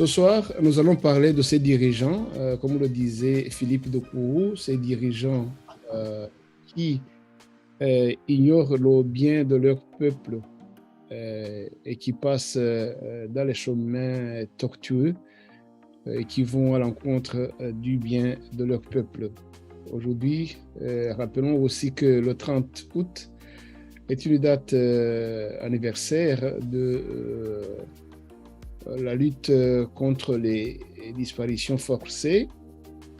Ce soir, nous allons parler de ces dirigeants, comme le disait Philippe de Kourou, ces dirigeants qui ignorent le bien de leur peuple et qui passent dans les chemins tortueux et qui vont à l'encontre du bien de leur peuple. Aujourd'hui, rappelons aussi que le 30 août est une date anniversaire de la lutte contre les disparitions forcées.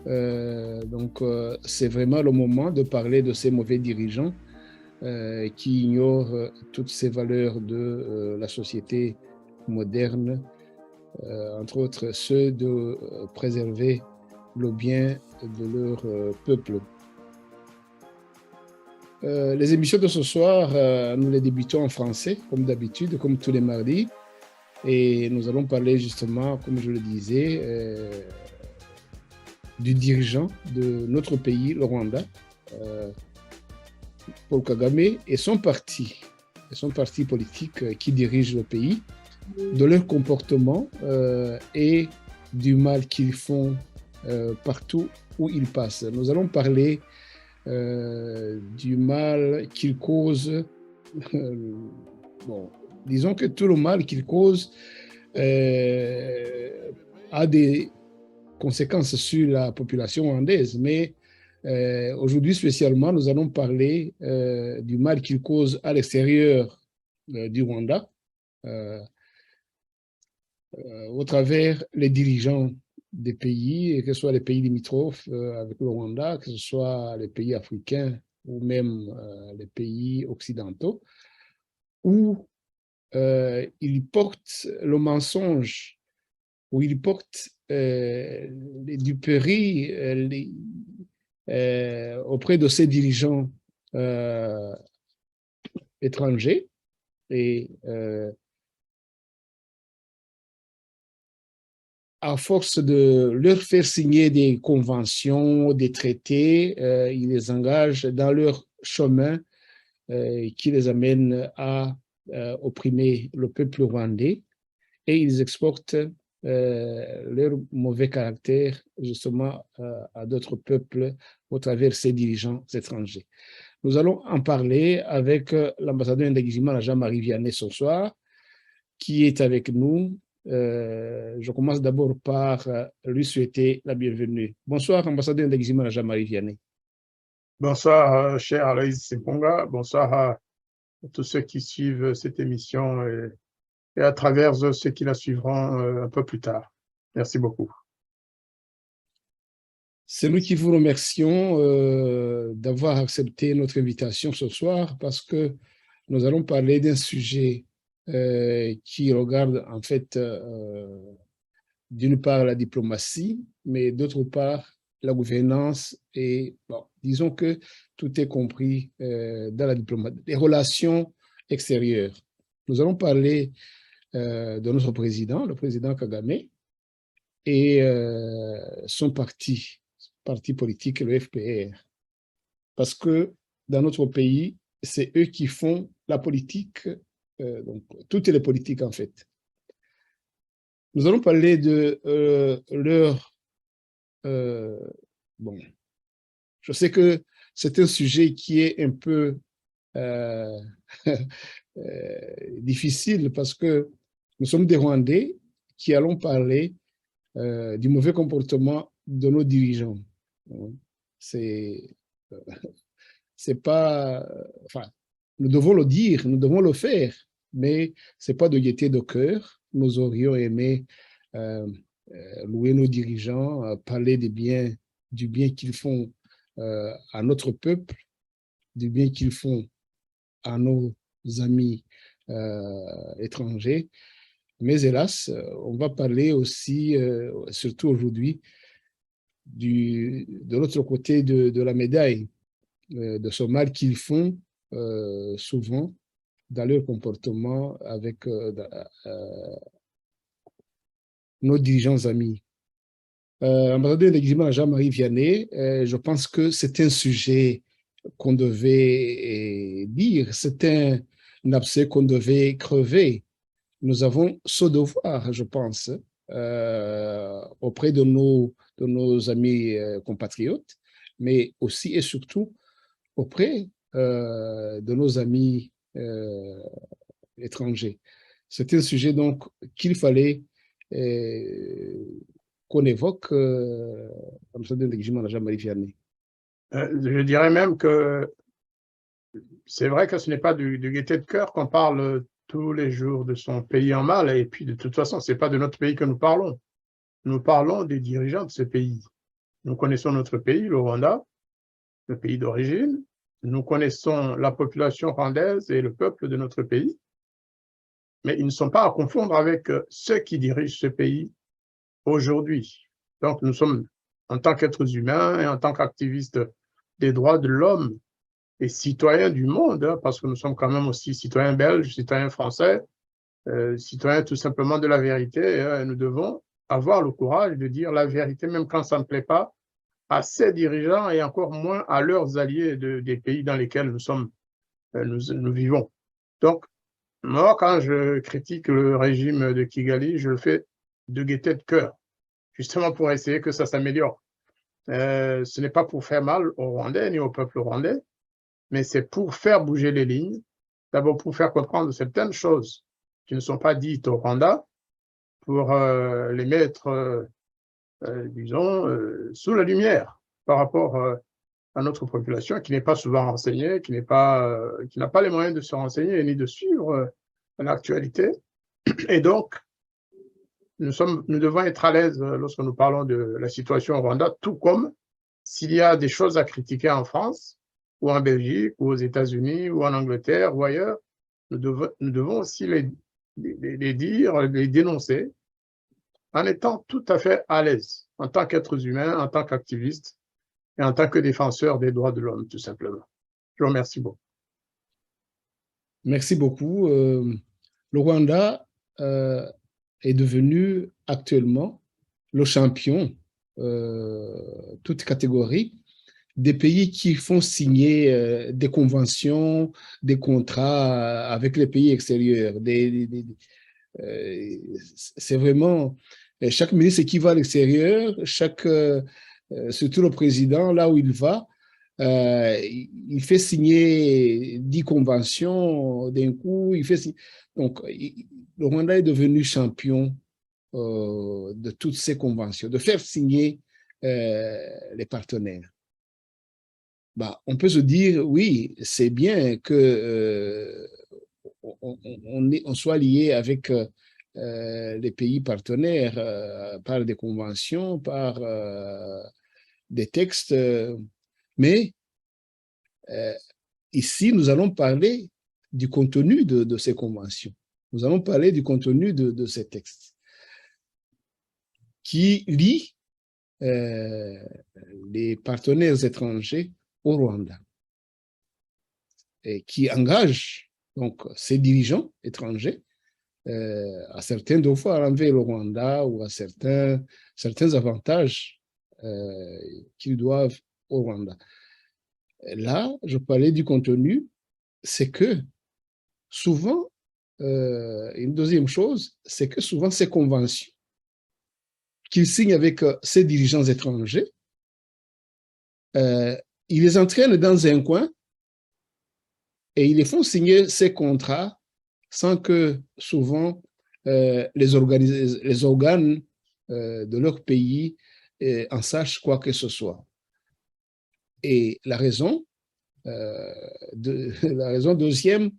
C'est vraiment le moment de parler de ces mauvais dirigeants qui ignorent toutes ces valeurs de la société moderne, entre autres ceux de préserver le bien de leur peuple. Les émissions de ce soir, nous les débutons en français, comme d'habitude, comme tous les mardis. Et nous allons parler justement, comme je le disais, du dirigeant de notre pays, le Rwanda, Paul Kagame, et son parti politique qui dirige le pays, de leur comportement et du mal qu'ils font partout où ils passent. Nous allons parler du mal qu'ils causent. Disons que tout le mal qu'il cause a des conséquences sur la population rwandaise, mais aujourd'hui spécialement, nous allons parler du mal qu'il cause à l'extérieur du Rwanda, au travers les dirigeants des pays, que ce soit les pays limitrophes avec le Rwanda, que ce soit les pays africains ou même les pays occidentaux, où il porte le mensonge, où il porte les duperies auprès de ces dirigeants étrangers et à force de leur faire signer des conventions, des traités, il les engage dans leur chemin qui les amène à opprimer le peuple rwandais et ils exportent leur mauvais caractère justement à d'autres peuples au travers ces dirigeants étrangers. Nous allons en parler avec l'ambassadeur Ndagijimana Jean-Marie Vianney ce soir, qui est avec nous. Je commence d'abord par lui souhaiter la bienvenue. Bonsoir, ambassadeur Ndagijimana Jean-Marie Vianney. Bonsoir, cher Aloïs Seponga. Bonsoir à tous ceux qui suivent cette émission et à travers ceux qui la suivront un peu plus tard. Merci beaucoup. C'est nous qui vous remercions d'avoir accepté notre invitation ce soir parce que nous allons parler d'un sujet qui regarde en fait d'une part la diplomatie, mais d'autre part la gouvernance et disons que tout est compris dans la diplomatie, les relations extérieures. Nous allons parler de notre président, le président Kagame, et son parti politique, le FPR. Parce que dans notre pays, c'est eux qui font la politique, donc toutes les politiques en fait. Nous allons parler de leur... je sais que c'est un sujet qui est un peu difficile parce que nous sommes des Rwandais qui allons parler du mauvais comportement de nos dirigeants. C'est pas... Enfin, nous devons le dire, nous devons le faire, mais ce n'est pas de gaieté de cœur. Nous aurions aimé louer nos dirigeants, parler du bien qu'ils font à notre peuple, du bien qu'ils font à nos amis étrangers. Mais hélas, on va parler aussi, surtout aujourd'hui, de l'autre côté de la médaille, de ce mal qu'ils font souvent dans leur comportement avec nos dirigeants amis. Ambassadeur Ndagijimana Jean-Marie Vianney, je pense que c'est un sujet qu'on devait dire, c'est un abcès qu'on devait crever. Nous avons ce devoir, je pense, auprès de nos amis compatriotes, mais aussi et surtout auprès de nos amis étrangers. C'est un sujet donc qu'il fallait qu'on évoque, l'ambassadeur de Guinée, Jean-Marie Vianney. Je dirais même que c'est vrai que ce n'est pas de gaieté de cœur qu'on parle tous les jours de son pays en mal, et puis de toute façon, ce n'est pas de notre pays que nous parlons. Nous parlons des dirigeants de ce pays. Nous connaissons notre pays, le Rwanda, le pays d'origine. Nous connaissons la population rwandaise et le peuple de notre pays, mais ils ne sont pas à confondre avec ceux qui dirigent ce pays aujourd'hui. Donc, nous sommes, en tant qu'êtres humains et en tant qu'activistes des droits de l'homme et citoyens du monde, hein, parce que nous sommes quand même aussi citoyens belges, citoyens français, citoyens tout simplement de la vérité, hein, nous devons avoir le courage de dire la vérité, même quand ça ne plaît pas à ces dirigeants et encore moins à leurs alliés des pays dans lesquels nous vivons. Donc, moi, quand je critique le régime de Kigali, je le fais de gaieté de cœur, justement pour essayer que ça s'améliore. Ce n'est pas pour faire mal aux Rwandais ni au peuple rwandais, mais c'est pour faire bouger les lignes, d'abord pour faire comprendre certaines choses qui ne sont pas dites au Rwanda, pour les mettre, disons, sous la lumière par rapport à notre population qui n'est pas souvent renseignée, qui n'a pas les moyens de se renseigner ni de suivre l'actualité. Et donc, nous devons être à l'aise lorsque nous parlons de la situation au Rwanda, tout comme s'il y a des choses à critiquer en France, ou en Belgique, ou aux États-Unis, ou en Angleterre, ou ailleurs, nous devons aussi les dire, les dénoncer, en étant tout à fait à l'aise, en tant qu'êtres humains, en tant qu'activistes, et en tant que défenseurs des droits de l'homme, tout simplement. Je vous remercie beaucoup. Merci beaucoup. Le Rwanda est devenu actuellement le champion, toute catégorie, des pays qui font signer des conventions, des contrats avec les pays extérieurs. C'est vraiment, chaque ministre qui va à l'extérieur, surtout le président, là où il va, il fait signer 10 conventions d'un coup. Donc, le Rwanda est devenu champion de toutes ces conventions, de faire signer les partenaires. Bah, on peut se dire, oui, c'est bien que on soit lié avec les pays partenaires par des conventions, par des textes, mais ici, nous allons parler du contenu de ces conventions. Nous allons parler du contenu de ces textes qui lient les partenaires étrangers au Rwanda et qui engagent donc ces dirigeants étrangers à certains devoirs envers le Rwanda ou à certains avantages qu'ils doivent au Rwanda. Là, je parlais du contenu, c'est que souvent, une deuxième chose, c'est que souvent ces conventions qu'ils signent avec ces dirigeants étrangers, ils les entraînent dans un coin et ils les font signer ces contrats sans que souvent les organes de leur pays en sachent quoi que ce soit. Et la raison deuxième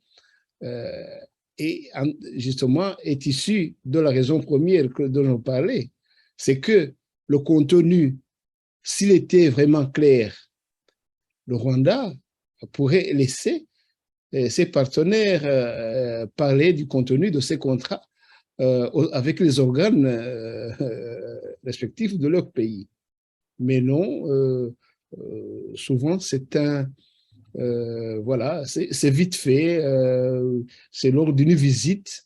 justement est issue de la raison première dont je parlais, c'est que le contenu, s'il était vraiment clair, le Rwanda pourrait laisser ses partenaires parler du contenu de ces contrats avec les organes respectifs de leur pays. Mais non, souvent c'est voilà, c'est vite fait, c'est lors d'une visite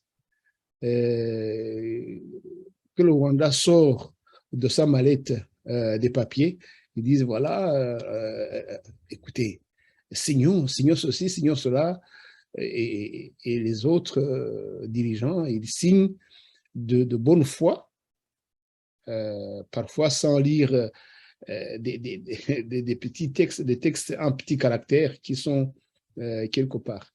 que le Rwanda sort de sa mallette des papiers. Ils disent, voilà, écoutez, signons ceci, signons cela, et les autres dirigeants, ils signent de bonne foi parfois sans lire des petits textes, des textes en petits caractères qui sont quelque part.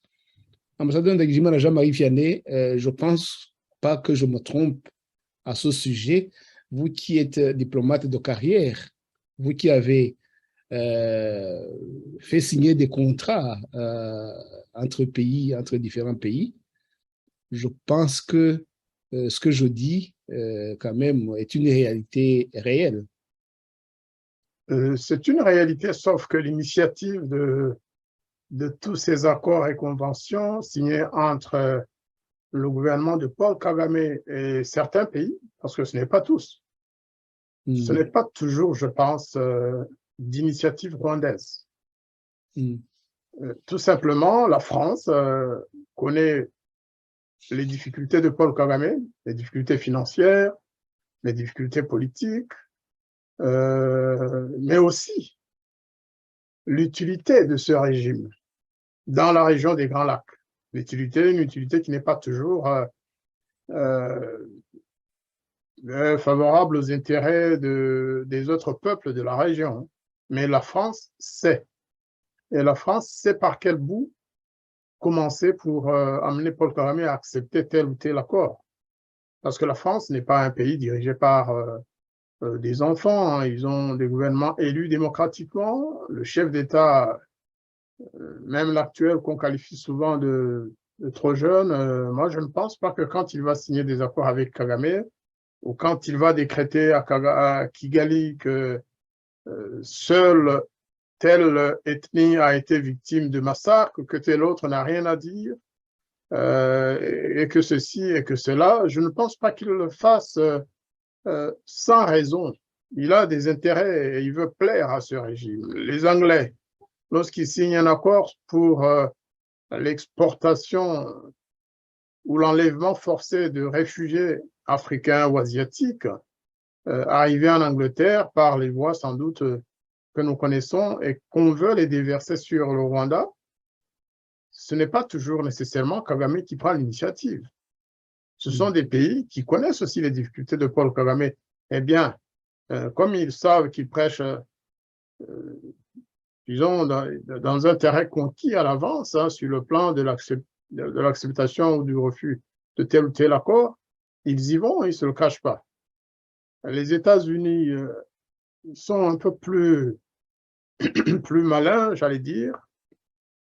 Ambassadeur Ndagijimana Jean-Marie Vianney, je ne pense pas que je me trompe à ce sujet. Vous qui êtes diplomate de carrière, vous qui avez fait signer des contrats entre pays, entre différents pays, je pense que ce que je dis, quand même, est une réalité réelle. C'est une réalité, sauf que l'initiative de tous ces accords et conventions signés entre le gouvernement de Paul Kagame et certains pays, parce que ce n'est pas tous, ce n'est pas toujours, je pense, d'initiative rwandaise. Tout simplement, la France connaît les difficultés de Paul Kagame, les difficultés financières, les difficultés politiques, mais aussi l'utilité de ce régime dans la région des Grands Lacs. Une utilité qui n'est pas toujours favorable aux intérêts des autres peuples de la région. Mais la France sait. Et la France sait par quel bout commencer pour amener Paul Kagame à accepter tel ou tel accord. Parce que la France n'est pas un pays dirigé par des enfants. Hein. Ils ont des gouvernements élus démocratiquement. Le chef d'État, même l'actuel qu'on qualifie souvent de trop jeune, moi je ne pense pas que quand il va signer des accords avec Kagame ou quand il va décréter à Kigali que seule telle ethnie a été victime de massacre, que tel autre n'a rien à dire, et que ceci et que cela, je ne pense pas qu'il le fasse sans raison. Il a des intérêts et il veut plaire à ce régime. Les Anglais, lorsqu'ils signent un accord pour l'exportation ou l'enlèvement forcé de réfugiés africains ou asiatiques, arrivés en Angleterre par les voies sans doute que nous connaissons et qu'on veut les déverser sur le Rwanda, ce n'est pas toujours nécessairement Kagame qui prend l'initiative. Ce sont des pays qui connaissent aussi les difficultés de Paul Kagame. Eh bien, comme ils savent qu'il prêche, disons, dans un terrain conquis à l'avance, hein, sur le plan de l'acceptation ou du refus de tel ou tel accord, ils y vont, ils ne se le cachent pas. Les États-Unis sont un peu plus malins, j'allais dire.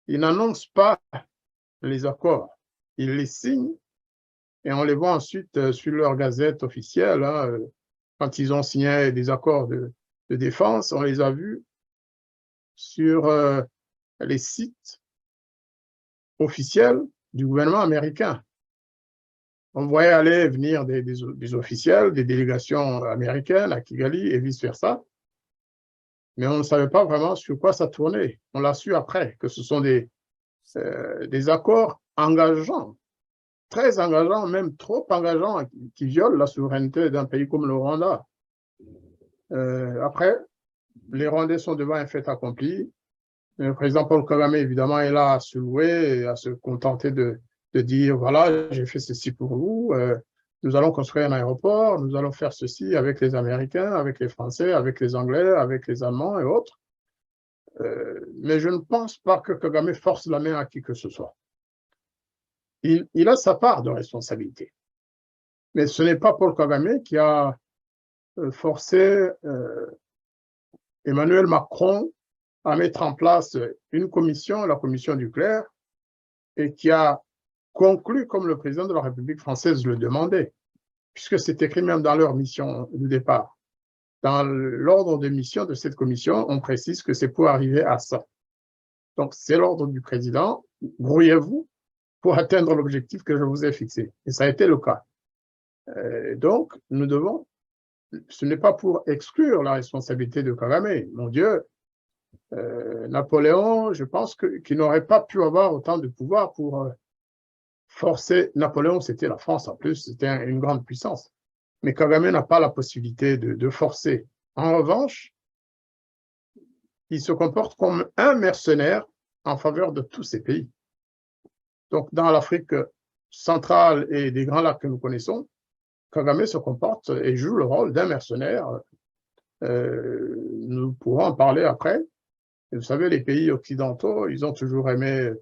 Ils n'annoncent pas les accords. Ils les signent et on les voit ensuite sur leur gazette officielle. Hein, quand ils ont signé des accords de défense, on les a vus sur les sites officiels du gouvernement américain. On voyait aller et venir des officiels, des délégations américaines à Kigali et vice-versa. Mais on ne savait pas vraiment sur quoi ça tournait. On l'a su après, que ce sont des accords engageants, très engageants, même trop engageants, qui violent la souveraineté d'un pays comme le Rwanda. Après, les Rwandais sont devant un fait accompli. Le président Paul Kagame, évidemment, est là à se louer et à se contenter de dire, voilà, j'ai fait ceci pour vous, nous allons construire un aéroport, nous allons faire ceci avec les Américains, avec les Français, avec les Anglais, avec les Allemands et autres. Mais je ne pense pas que Kagame force la main à qui que ce soit. Il a sa part de responsabilité. Mais ce n'est pas Paul Kagame qui a forcé Emmanuel Macron à mettre en place une commission, la commission Duclerc, et qui a conclu comme le président de la République française le demandait, puisque c'est écrit même dans leur mission de départ. Dans l'ordre de mission de cette commission, on précise que c'est pour arriver à ça. Donc, c'est l'ordre du président, brouillez-vous pour atteindre l'objectif que je vous ai fixé. Et ça a été le cas. Donc, nous devons, ce n'est pas pour exclure la responsabilité de Kagame. Mon Dieu, Napoléon, je pense qu'il n'aurait pas pu avoir autant de pouvoir pour forcer. Napoléon, c'était la France en plus, c'était une grande puissance. Mais Kagame n'a pas la possibilité de forcer. En revanche, il se comporte comme un mercenaire en faveur de tous ces pays. Donc, dans l'Afrique centrale et des Grands Lacs que nous connaissons, Kagame se comporte et joue le rôle d'un mercenaire. Nous pourrons en parler après. Et vous savez, les pays occidentaux, ils ont toujours aimé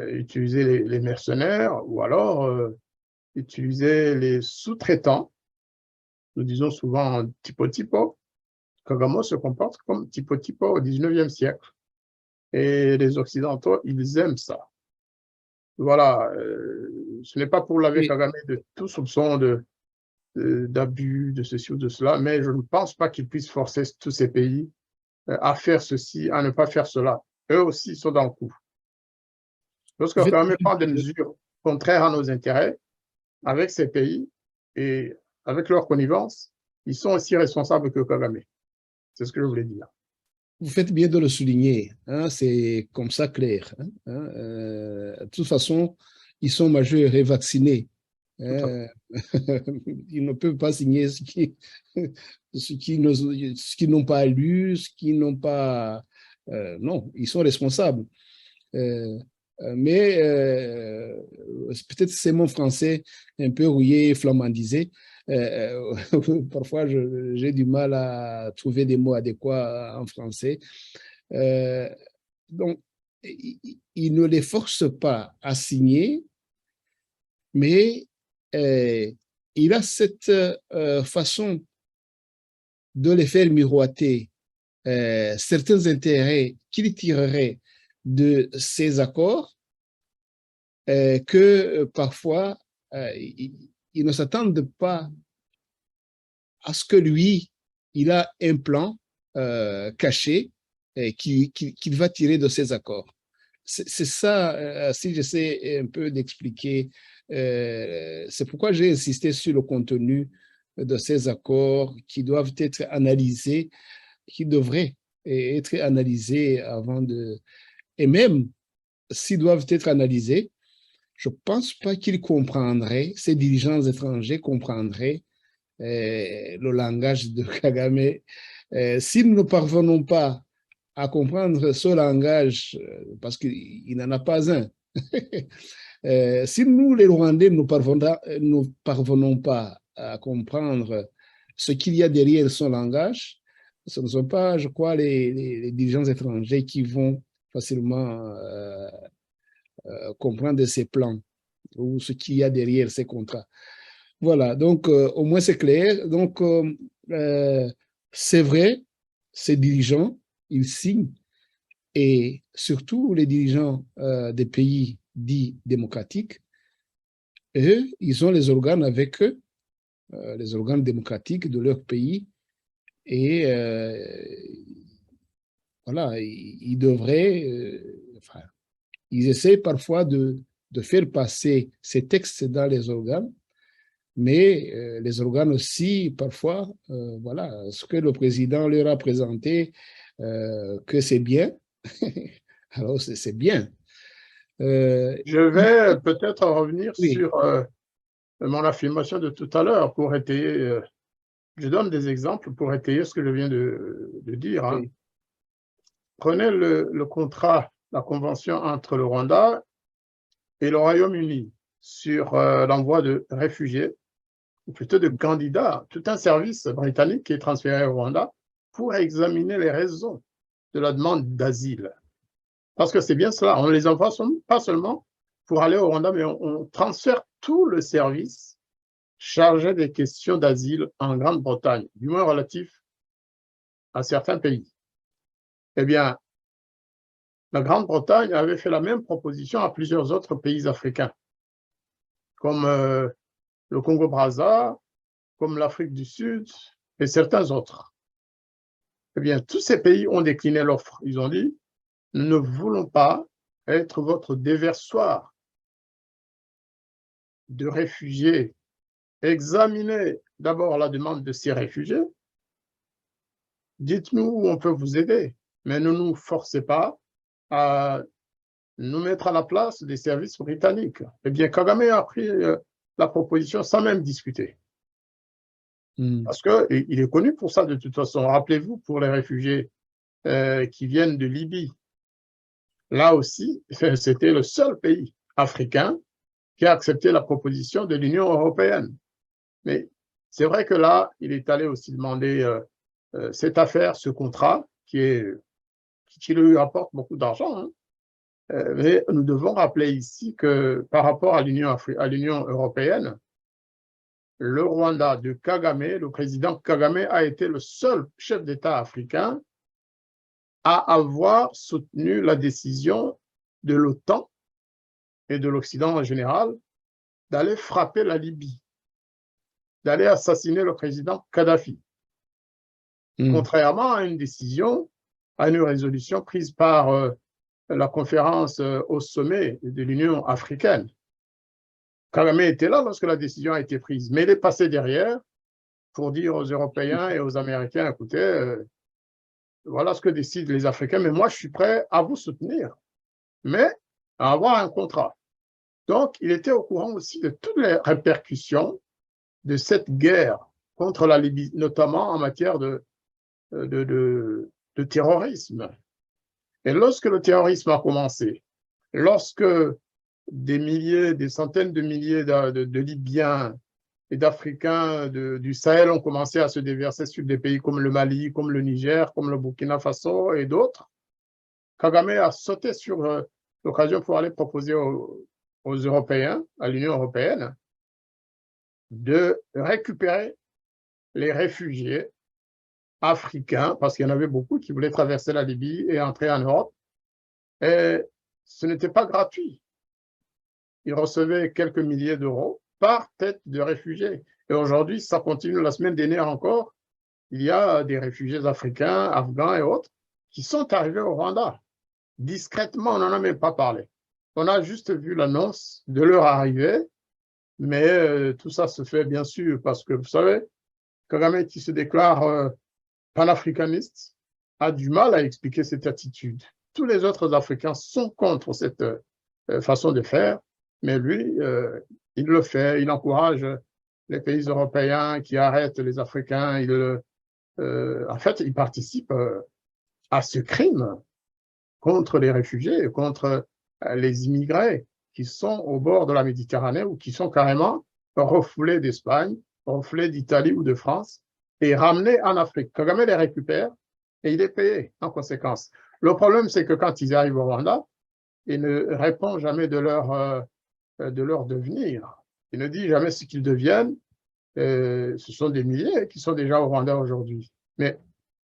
utiliser les mercenaires ou alors utiliser les sous-traitants. Nous disons souvent tipo-tipo. Kagame se comporte comme tipo-tipo au 19e siècle. Et les Occidentaux, ils aiment ça. Voilà, ce n'est pas pour laver Kagame de tout soupçon d'abus, de ceci ou de cela, mais je ne pense pas qu'ils puissent forcer tous ces pays à faire ceci, à ne pas faire cela. Eux aussi sont dans le coup. Lorsque Kagame prend des mesures contraires à nos intérêts avec ces pays et avec leur connivence, ils sont aussi responsables que Kagame. C'est ce que je voulais dire. Vous faites bien de le souligner, hein, c'est comme ça clair. De toute façon, ils sont majeurs et vaccinés. Ils ne peuvent pas signer ce qu'ils n'ont pas lu, ce qu'ils n'ont pas... non, ils sont responsables. Mais peut-être c'est mon français un peu rouillé, flamandisé. Parfois, j'ai du mal à trouver des mots adéquats en français. Donc, il ne les force pas à signer, mais il a cette façon de les faire miroiter certains intérêts qu'il tirerait de ces accords que parfois ils ne s'attendent pas à ce que lui, il a un plan caché qu'il va tirer de ces accords. C'est ça, si j'essaie un peu d'expliquer, c'est pourquoi j'ai insisté sur le contenu de ces accords qui doivent être analysés, qui devraient être analysés avant de... Et même s'ils doivent être analysés, je ne pense pas qu'ils comprendraient, ces dirigeants étrangers comprendraient le langage de Kagame. Si nous ne parvenons pas à comprendre ce langage, parce qu'il n'en a pas un, si nous, les Rwandais, ne parvenons pas à comprendre ce qu'il y a derrière son langage, ce ne sont pas, je crois, les dirigeants étrangers qui vont facilement comprendre ses plans ou ce qu'il y a derrière ces contrats. Voilà, donc au moins c'est clair. Donc, c'est vrai, ces dirigeants, ils signent, et surtout les dirigeants des pays dits démocratiques, eux, ils ont les organes avec eux, les organes démocratiques de leur pays, et voilà, ils devraient, enfin, ils essaient parfois de faire passer ces textes dans les organes, mais les organes aussi, parfois, voilà, ce que le président leur a présenté, que c'est bien, alors c'est bien. Je vais peut-être revenir Oui. sur mon affirmation de tout à l'heure pour étayer, je donne des exemples pour étayer ce que je viens de dire. Hein. Oui. Prenez le contrat, la convention entre le Rwanda et le Royaume-Uni sur l'envoi de réfugiés, ou plutôt de candidats, tout un service britannique qui est transféré au Rwanda pour examiner les raisons de la demande d'asile. Parce que c'est bien cela, on ne les envoie pas seulement pour aller au Rwanda, mais on transfère tout le service chargé des questions d'asile en Grande-Bretagne, du moins relatif à certains pays. Eh bien, la Grande-Bretagne avait fait la même proposition à plusieurs autres pays africains, comme le Congo-Brazza, comme l'Afrique du Sud et certains autres. Eh bien, tous ces pays ont décliné l'offre. Ils ont dit, nous ne voulons pas être votre déversoir de réfugiés. Examinez d'abord la demande de ces réfugiés. Dites-nous où on peut vous aider, mais ne nous forcez pas à nous mettre à la place des services britanniques. Eh bien, Kagame a pris la proposition sans même discuter. Parce qu'il est connu pour ça de toute façon. Rappelez-vous, pour les réfugiés qui viennent de Libye, là aussi, c'était le seul pays africain qui a accepté la proposition de l'Union européenne. Mais c'est vrai que là, il est allé aussi demander cette affaire, ce contrat, qui lui apporte beaucoup d'argent, hein. Mais nous devons rappeler ici que par rapport à l'Union européenne, le Rwanda de Kagame, le président Kagame, a été le seul chef d'État africain à avoir soutenu la décision de l'OTAN et de l'Occident en général d'aller frapper la Libye, d'aller assassiner le président Kadhafi, contrairement à une décision, à une résolution prise par la conférence au sommet de l'Union africaine. Kagame était là lorsque la décision a été prise, mais il est passé derrière pour dire aux Européens et aux Américains, écoutez, voilà ce que décident les Africains, mais moi je suis prêt à vous soutenir, mais à avoir un contrat. Donc, il était au courant aussi de toutes les répercussions de cette guerre contre la Libye, notamment en matière de terrorisme. Et lorsque le terrorisme a commencé, lorsque des centaines de milliers de Libyens et d'Africains du Sahel ont commencé à se déverser sur des pays comme le Mali, comme le Niger, comme le Burkina Faso et d'autres, Kagame a sauté sur l'occasion pour aller proposer aux Européens, à l'Union européenne, de récupérer les réfugiés africains, parce qu'il y en avait beaucoup qui voulaient traverser la Libye et entrer en Europe. Et ce n'était pas gratuit. Ils recevaient quelques milliers d'euros par tête de réfugiés. Et aujourd'hui, ça continue. La semaine dernière encore, il y a des réfugiés africains, afghans et autres qui sont arrivés au Rwanda. Discrètement, on n'en a même pas parlé. On a juste vu l'annonce de leur arrivée, mais tout ça se fait bien sûr parce que, vous savez, Kagame qui se déclare panafricaniste a du mal à expliquer cette attitude. Tous les autres Africains sont contre cette façon de faire, mais lui, il le fait, il encourage les pays européens qui arrêtent les Africains. En fait, il participe à ce crime contre les réfugiés, contre les immigrés qui sont au bord de la Méditerranée ou qui sont carrément refoulés d'Espagne, refoulés d'Italie ou de France et ramenés en Afrique. Kagame les récupère et il est payé en conséquence. Le problème, c'est que quand ils arrivent au Rwanda, il ne répond jamais de leur devenir. Il ne dit jamais ce qu'ils deviennent. Ce sont des milliers qui sont déjà au Rwanda aujourd'hui. Mais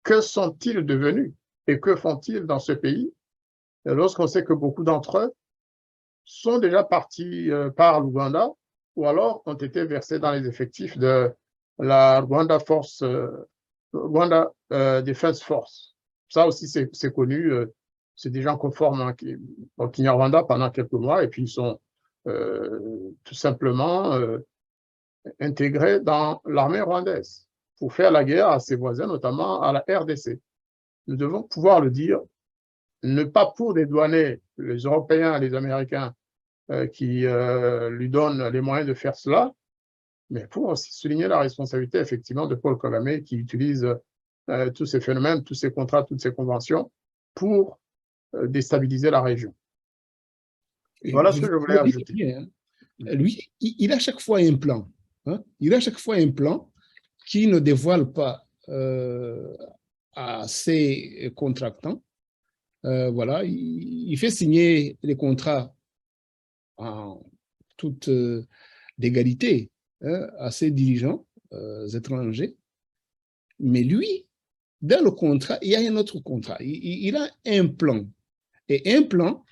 que sont-ils devenus et que font-ils dans ce pays lorsqu'on sait que beaucoup d'entre eux sont déjà partis par l'Ouganda ou alors ont été versés dans les effectifs de la Rwanda Defense Force. Ça aussi, c'est connu. C'est des gens conformes hein, qui ont quitté Rwanda pendant quelques mois et puis ils sont tout simplement intégrés dans l'armée rwandaise pour faire la guerre à ses voisins, notamment à la RDC. Nous devons pouvoir le dire, ne pas pour dédouaner les Européens et les Américains qui lui donnent les moyens de faire cela, mais pour aussi souligner la responsabilité effectivement de Paul Kagame qui utilise tous ces phénomènes, tous ces contrats, toutes ces conventions pour déstabiliser la région. Voilà ce que je voulais ajouter. Bien, hein. Lui, il a chaque fois un plan. Hein? Il a chaque fois un plan qui ne dévoile pas à ses contractants. Voilà, il fait signer les contrats en toute d'égalité hein, à ses dirigeants étrangers. Mais lui, dans le contrat, il y a un autre contrat. Il a un plan. Et un plan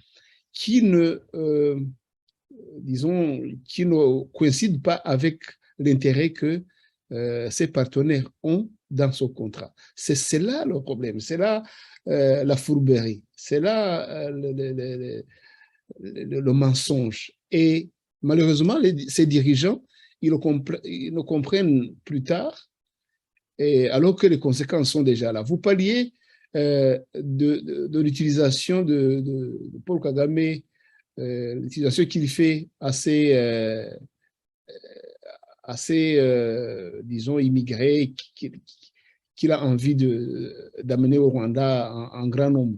qui ne, disons, qui ne coïncide pas avec l'intérêt que ses partenaires ont dans ce contrat. C'est là le problème, c'est là la fourberie, c'est là le mensonge. Et malheureusement, ces dirigeants, ils ne comprennent plus tard, et alors que les conséquences sont déjà là. Vous parliez de l'utilisation de Paul Kagame, l'utilisation qu'il fait assez, disons, immigrés qu'il a envie d'amener au Rwanda en grand nombre.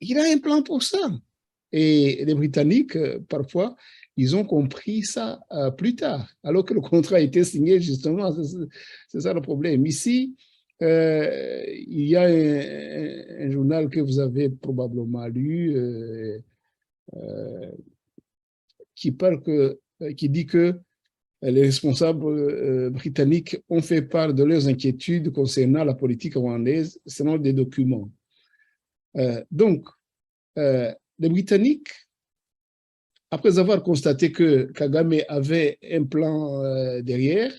Il a un plan pour ça. Et les Britanniques, parfois, ils ont compris ça plus tard, alors que le contrat a été signé, justement. C'est ça le problème. Ici, il y a un journal que vous avez probablement lu qui dit que les responsables britanniques ont fait part de leurs inquiétudes concernant la politique rwandaise selon des documents. Donc, les Britanniques, après avoir constaté que Kagame avait un plan derrière,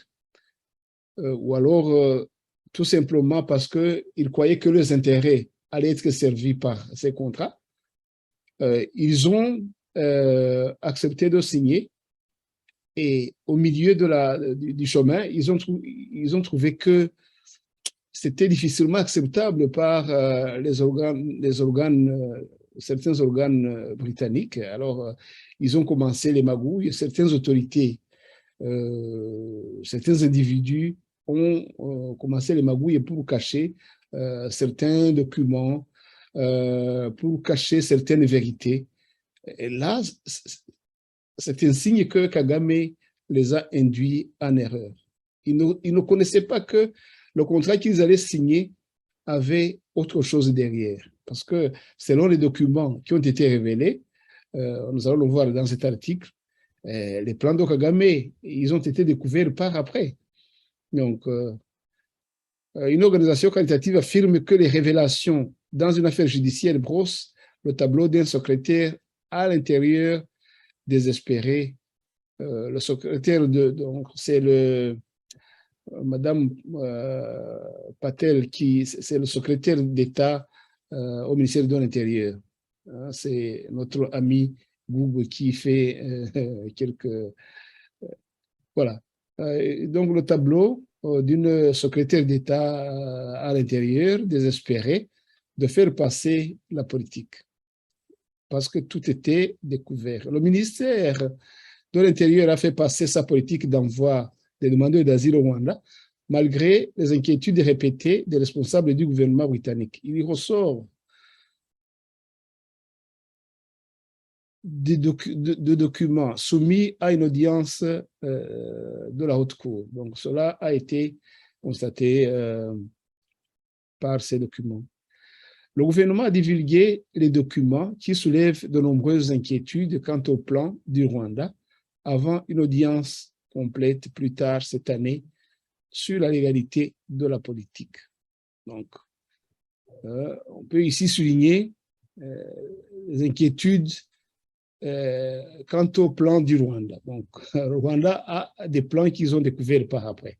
ou alors tout simplement parce qu'ils croyaient que leurs intérêts allaient être servis par ces contrats, ils ont accepté de signer. Et au milieu du chemin, ils ont trouvé que c'était difficilement acceptable par certains organes britanniques. Alors, ils ont commencé les magouilles. Certaines autorités, certains individus ont commencé les magouilles pour cacher certains documents, pour cacher certaines vérités. Et là, c'est un signe que Kagame les a induits en erreur. Ils ne connaissaient pas que le contrat qu'ils allaient signer avait autre chose derrière. Parce que selon les documents qui ont été révélés, nous allons le voir dans cet article, les plans de Kagame, ils ont été découverts par après. Donc, une organisation qualitative affirme que les révélations dans une affaire judiciaire brossent le tableau d'un secrétaire à l'intérieur désespéré. Le secrétaire donc c'est Madame Patel, c'est le secrétaire d'État au ministère de l'Intérieur. C'est notre ami Goub qui fait quelques... voilà. Donc le tableau d'une secrétaire d'État à l'Intérieur désespérée de faire passer la politique parce que tout était découvert. Le ministère de l'Intérieur a fait passer sa politique d'envoi des demandeurs d'asile au Rwanda, malgré les inquiétudes répétées des responsables du gouvernement britannique. Il y ressort de documents soumis à une audience de la Haute Cour. Donc, cela a été constaté par ces documents. Le gouvernement a divulgué les documents qui soulèvent de nombreuses inquiétudes quant au plan du Rwanda avant une audience complète plus tard cette année sur la légalité de la politique. Donc, on peut ici souligner les inquiétudes quant au plan du Rwanda. Donc, le Rwanda a des plans qu'ils ont découverts par après.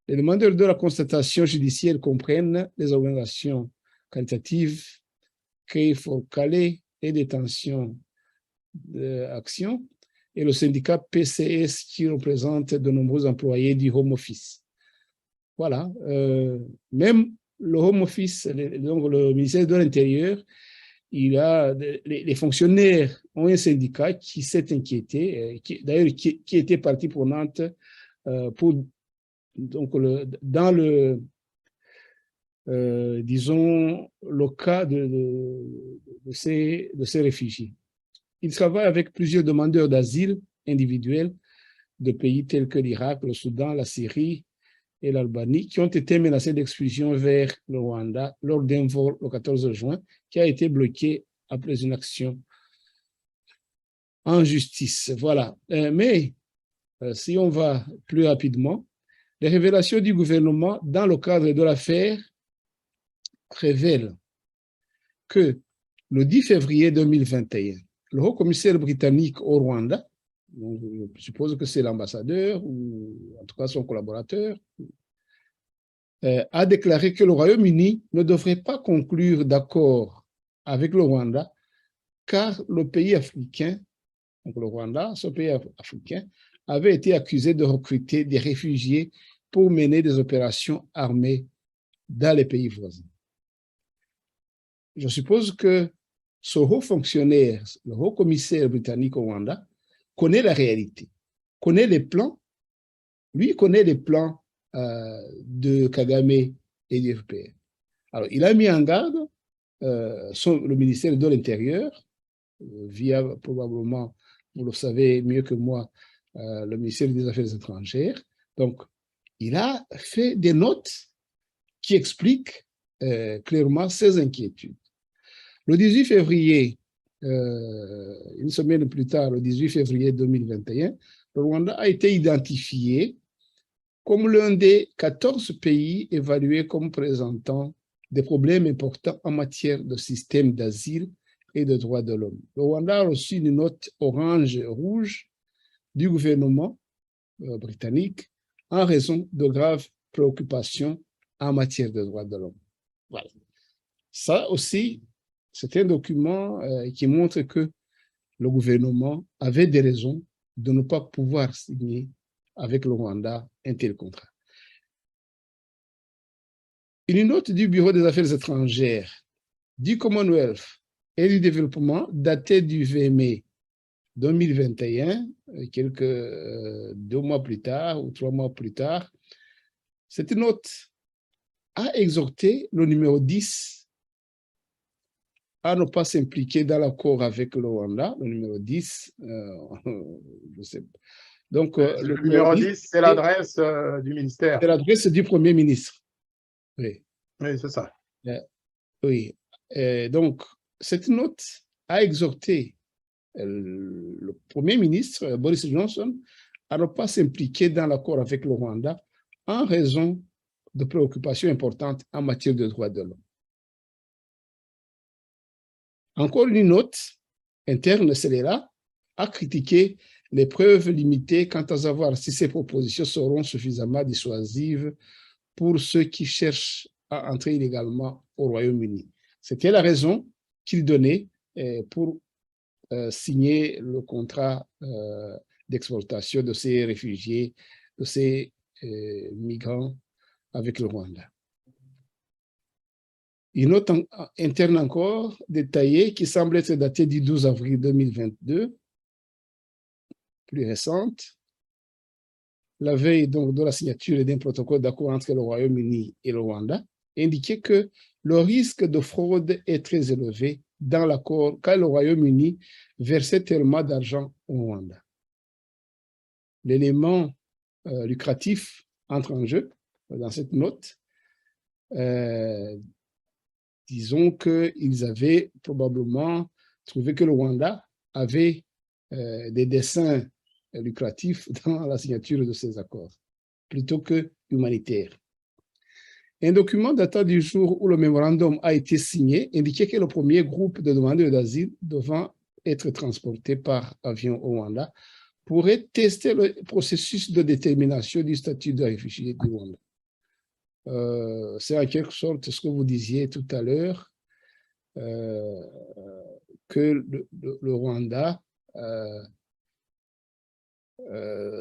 Les demandeurs de la constatation judiciaire comprennent les organisations qualitatives, Cray for Calais et détention d'action, et le syndicat PCS qui représente de nombreux employés du Home Office. Voilà. Même le Home Office, donc le ministère de l'Intérieur, les fonctionnaires ont un syndicat qui s'est inquiété, d'ailleurs qui était partie prenante pour, donc dans le, disons, le cas de ces réfugiés. Il travaille avec plusieurs demandeurs d'asile individuels de pays tels que l'Irak, le Soudan, la Syrie et l'Albanie, qui ont été menacés d'expulsion vers le Rwanda lors d'un vol le 14 juin, qui a été bloqué après une action en justice. Voilà. Mais si on va plus rapidement, les révélations du gouvernement dans le cadre de l'affaire révèlent que le 10 février 2021, le haut-commissaire britannique au Rwanda, je suppose que c'est l'ambassadeur ou en tout cas son collaborateur, a déclaré que le Royaume-Uni ne devrait pas conclure d'accord avec le Rwanda car le pays africain, donc le Rwanda, ce pays africain, avait été accusé de recruter des réfugiés pour mener des opérations armées dans les pays voisins. Je suppose que ce haut fonctionnaire, le haut commissaire britannique au Rwanda, connaît la réalité, connaît les plans. Lui connaît les plans de Kagame et du FPR. Alors, il a mis en garde le ministère de l'Intérieur, via probablement vous le savez mieux que moi, le ministère des Affaires étrangères. Donc, il a fait des notes qui expliquent clairement ses inquiétudes. Le 18 février, une semaine plus tard, le 18 février 2021, le Rwanda a été identifié comme l'un des 14 pays évalués comme présentant des problèmes importants en matière de système d'asile et de droits de l'homme. Le Rwanda a reçu une note orange-rouge du gouvernement britannique en raison de graves préoccupations en matière de droits de l'homme. Voilà. Ça aussi, c'est un document qui montre que le gouvernement avait des raisons de ne pas pouvoir signer avec le Rwanda un tel contrat. Une note du Bureau des Affaires étrangères, du Commonwealth et du développement datée du 20 mai 2021, quelques 2 mois plus tard ou 3 mois plus tard, cette note a exhorté le numéro 10 à ne pas s'impliquer dans l'accord avec le Rwanda. Le numéro 10, je sais pas. Donc, le numéro 10, c'est l'adresse du ministère. C'est l'adresse du Premier ministre. Oui, oui c'est ça. Oui. Donc, cette note a exhorté le Premier ministre, Boris Johnson, à ne pas s'impliquer dans l'accord avec le Rwanda en raison de préoccupations importantes en matière de droits de l'homme. Encore une note interne, celle-là, a critiqué les preuves limitées quant à savoir si ces propositions seront suffisamment dissuasives pour ceux qui cherchent à entrer illégalement au Royaume-Uni. C'était la raison qu'il donnait pour signer le contrat d'exportation de ces réfugiés, de ces migrants avec le Rwanda. Une note interne encore détaillée qui semble être datée du 12 avril 2022, plus récente, la veille donc de la signature d'un protocole d'accord entre le Royaume-Uni et le Rwanda, indiquait que le risque de fraude est très élevé dans l'accord car le Royaume-Uni versait tellement d'argent au Rwanda. L'élément lucratif entre en jeu dans cette note. Disons qu'ils avaient probablement trouvé que le Rwanda avait des desseins lucratifs dans la signature de ces accords, plutôt que humanitaires. Un document datant du jour où le mémorandum a été signé indiquait que le premier groupe de demandeurs d'asile devant être transporté par avion au Rwanda pourrait tester le processus de détermination du statut de réfugié du Rwanda. C'est en quelque sorte ce que vous disiez tout à l'heure, que le Rwanda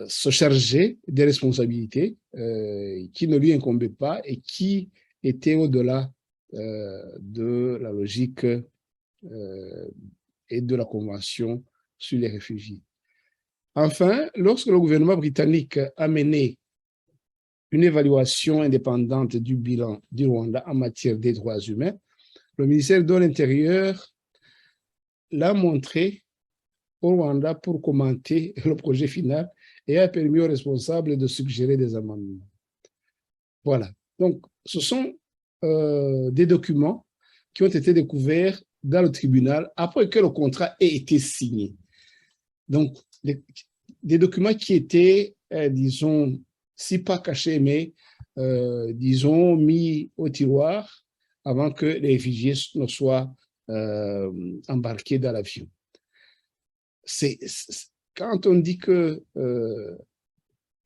se chargeait des responsabilités qui ne lui incombaient pas et qui étaient au-delà de la logique et de la Convention sur les réfugiés. Enfin, lorsque le gouvernement britannique a mené une évaluation indépendante du bilan du Rwanda en matière des droits humains, le ministère de l'Intérieur l'a montré au Rwanda pour commenter le projet final et a permis aux responsables de suggérer des amendements. Voilà. Donc, ce sont des documents qui ont été découverts dans le tribunal après que le contrat ait été signé. Donc, des documents qui étaient, disons, si pas cachés, mais, disons, mis au tiroir avant que les réfugiés ne soient embarqués dans l'avion. Quand on dit que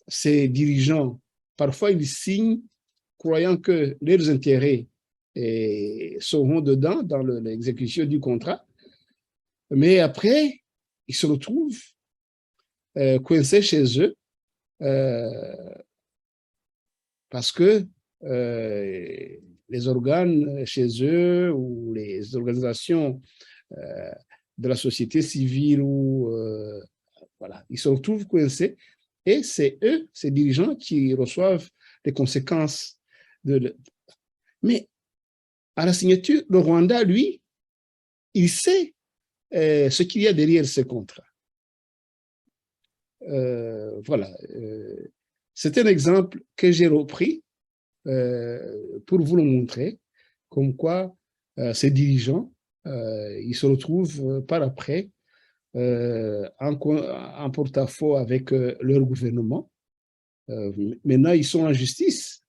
ces dirigeants, parfois ils signent croyant que leurs intérêts seront dedans dans l'exécution du contrat, mais après, ils se retrouvent coincés chez eux parce que les organes chez eux ou les organisations de la société civile ou voilà, ils se retrouvent coincés et c'est eux, ces dirigeants, qui reçoivent les conséquences Mais à la signature, le Rwanda, lui, il sait ce qu'il y a derrière ce contrat. Voilà. C'est un exemple que j'ai repris pour vous le montrer, comme quoi ces dirigeants, ils se retrouvent par après en porte-à-faux avec leur gouvernement. Maintenant, ils sont en justice.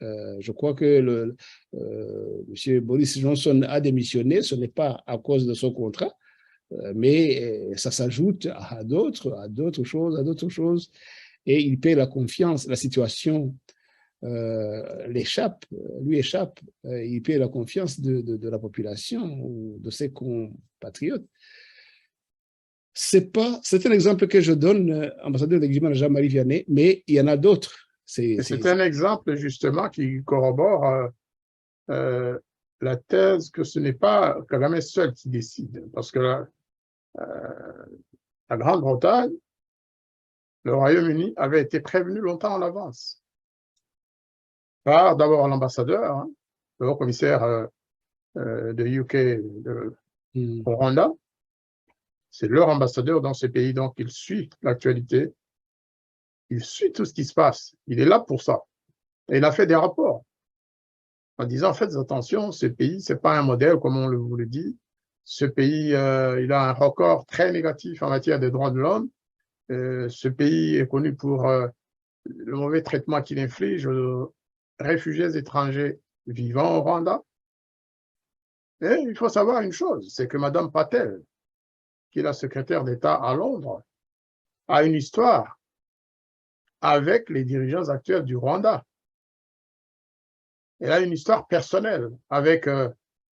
Je crois que M. Boris Johnson a démissionné, ce n'est pas à cause de son contrat, mais ça s'ajoute à d'autres choses, et il paie la confiance, la situation lui échappe, il paie la confiance de la population ou de ses compatriotes. C'est un exemple que je donne, ambassadeur de Guinée, Jean-Marie Vianney, mais il y en a d'autres. C'est un exemple justement qui corrobore la thèse que ce n'est pas Kagame seul qui décide, parce que la Grande-Bretagne, le Royaume-Uni avait été prévenu longtemps en avance par d'abord l'ambassadeur, hein, le haut-commissaire de UK au Rwanda. C'est leur ambassadeur dans ce pays, donc il suit l'actualité, il suit tout ce qui se passe, il est là pour ça. Et il a fait des rapports en disant, faites attention, ce pays, ce n'est pas un modèle, comme on vous le dit. Ce pays, il a un record très négatif en matière des droits de l'homme. Ce pays est connu pour le mauvais traitement qu'il inflige aux réfugiés étrangers vivant au Rwanda. Et il faut savoir une chose, c'est que Mme Patel, qui est la secrétaire d'État à Londres, a une histoire avec les dirigeants actuels du Rwanda. Elle a une histoire personnelle avec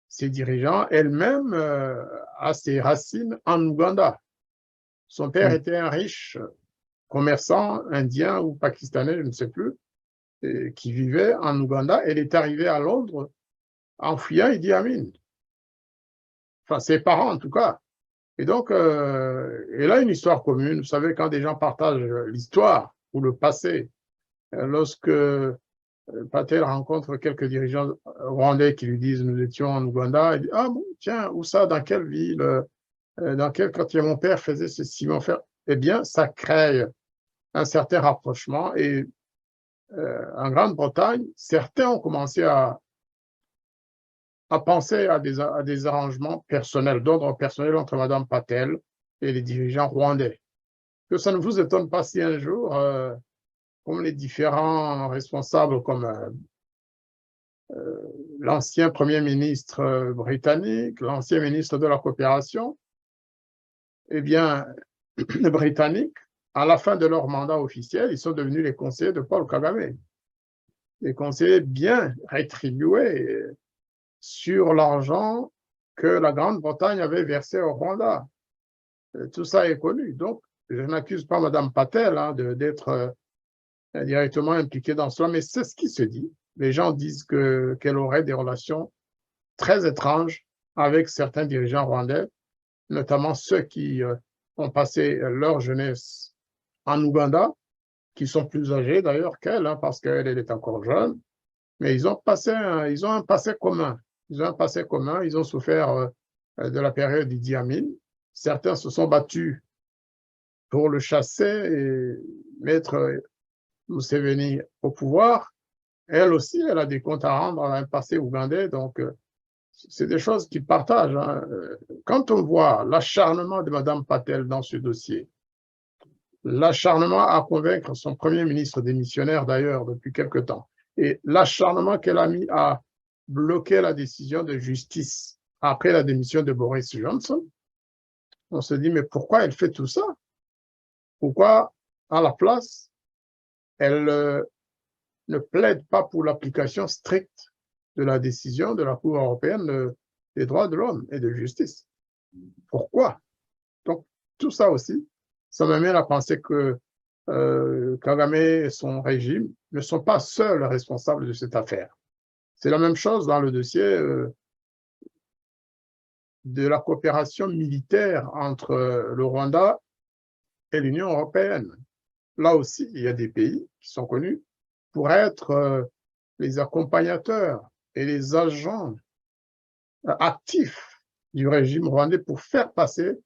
ses dirigeants. Elle-même a ses racines en Ouganda. Son père était un riche commerçant indien ou pakistanais, je ne sais plus, qui vivait en Ouganda. Elle est arrivée à Londres en fuyant Idi Amin. Enfin, ses parents en tout cas. Et donc, elle a une histoire commune. Vous savez, quand des gens partagent l'histoire ou le passé, lorsque Patel rencontre quelques dirigeants rwandais qui lui disent « nous étions en Ouganda », il dit « ah bon, tiens, où ça, dans quelle ville, dans quel quartier mon père faisait ceci, mon frère ?» Eh bien, ça crée un certain rapprochement et en Grande-Bretagne, certains ont commencé à penser à des arrangements personnels, d'ordre personnel entre Mme Patel et les dirigeants rwandais. Que ça ne vous étonne pas si un jour, comme les différents responsables, comme l'ancien Premier ministre britannique, l'ancien ministre de la Coopération, eh bien, les Britanniques, à la fin de leur mandat officiel, ils sont devenus les conseillers de Paul Kagame. Des conseillers bien rétribués sur l'argent que la Grande-Bretagne avait versé au Rwanda. Tout ça est connu. Donc, je n'accuse pas Mme Patel hein, d'être directement impliquée dans cela, mais c'est ce qui se dit. Les gens disent qu'elle aurait des relations très étranges avec certains dirigeants rwandais, notamment ceux qui ont passé leur jeunesse en Ouganda, qui sont plus âgés d'ailleurs qu'elle, hein, parce qu'elle est encore jeune, mais ils ont un passé commun. Ils ont un passé commun, ils ont souffert de la période d'Idi Amin. Certains se sont battus pour le chasser et mettre Museveni au pouvoir. Elle aussi, elle a des comptes à rendre à un passé ougandais, donc c'est des choses qu'ils partagent. Hein. Quand on voit l'acharnement de Mme Patel dans ce dossier, l'acharnement à convaincre son Premier ministre démissionnaire d'ailleurs depuis quelque temps, et l'acharnement qu'elle a mis à bloquer la décision de justice après la démission de Boris Johnson, on se dit, mais pourquoi elle fait tout ça? Pourquoi, à la place, elle ne plaide pas pour l'application stricte de la décision de la Cour européenne des droits de l'homme et de justice? Pourquoi? Donc, tout ça aussi, ça m'amène à penser que Kagame et son régime ne sont pas seuls responsables de cette affaire. C'est la même chose dans le dossier de la coopération militaire entre le Rwanda et l'Union européenne. Là aussi, il y a des pays qui sont connus pour être les accompagnateurs et les agents actifs du régime rwandais pour faire passer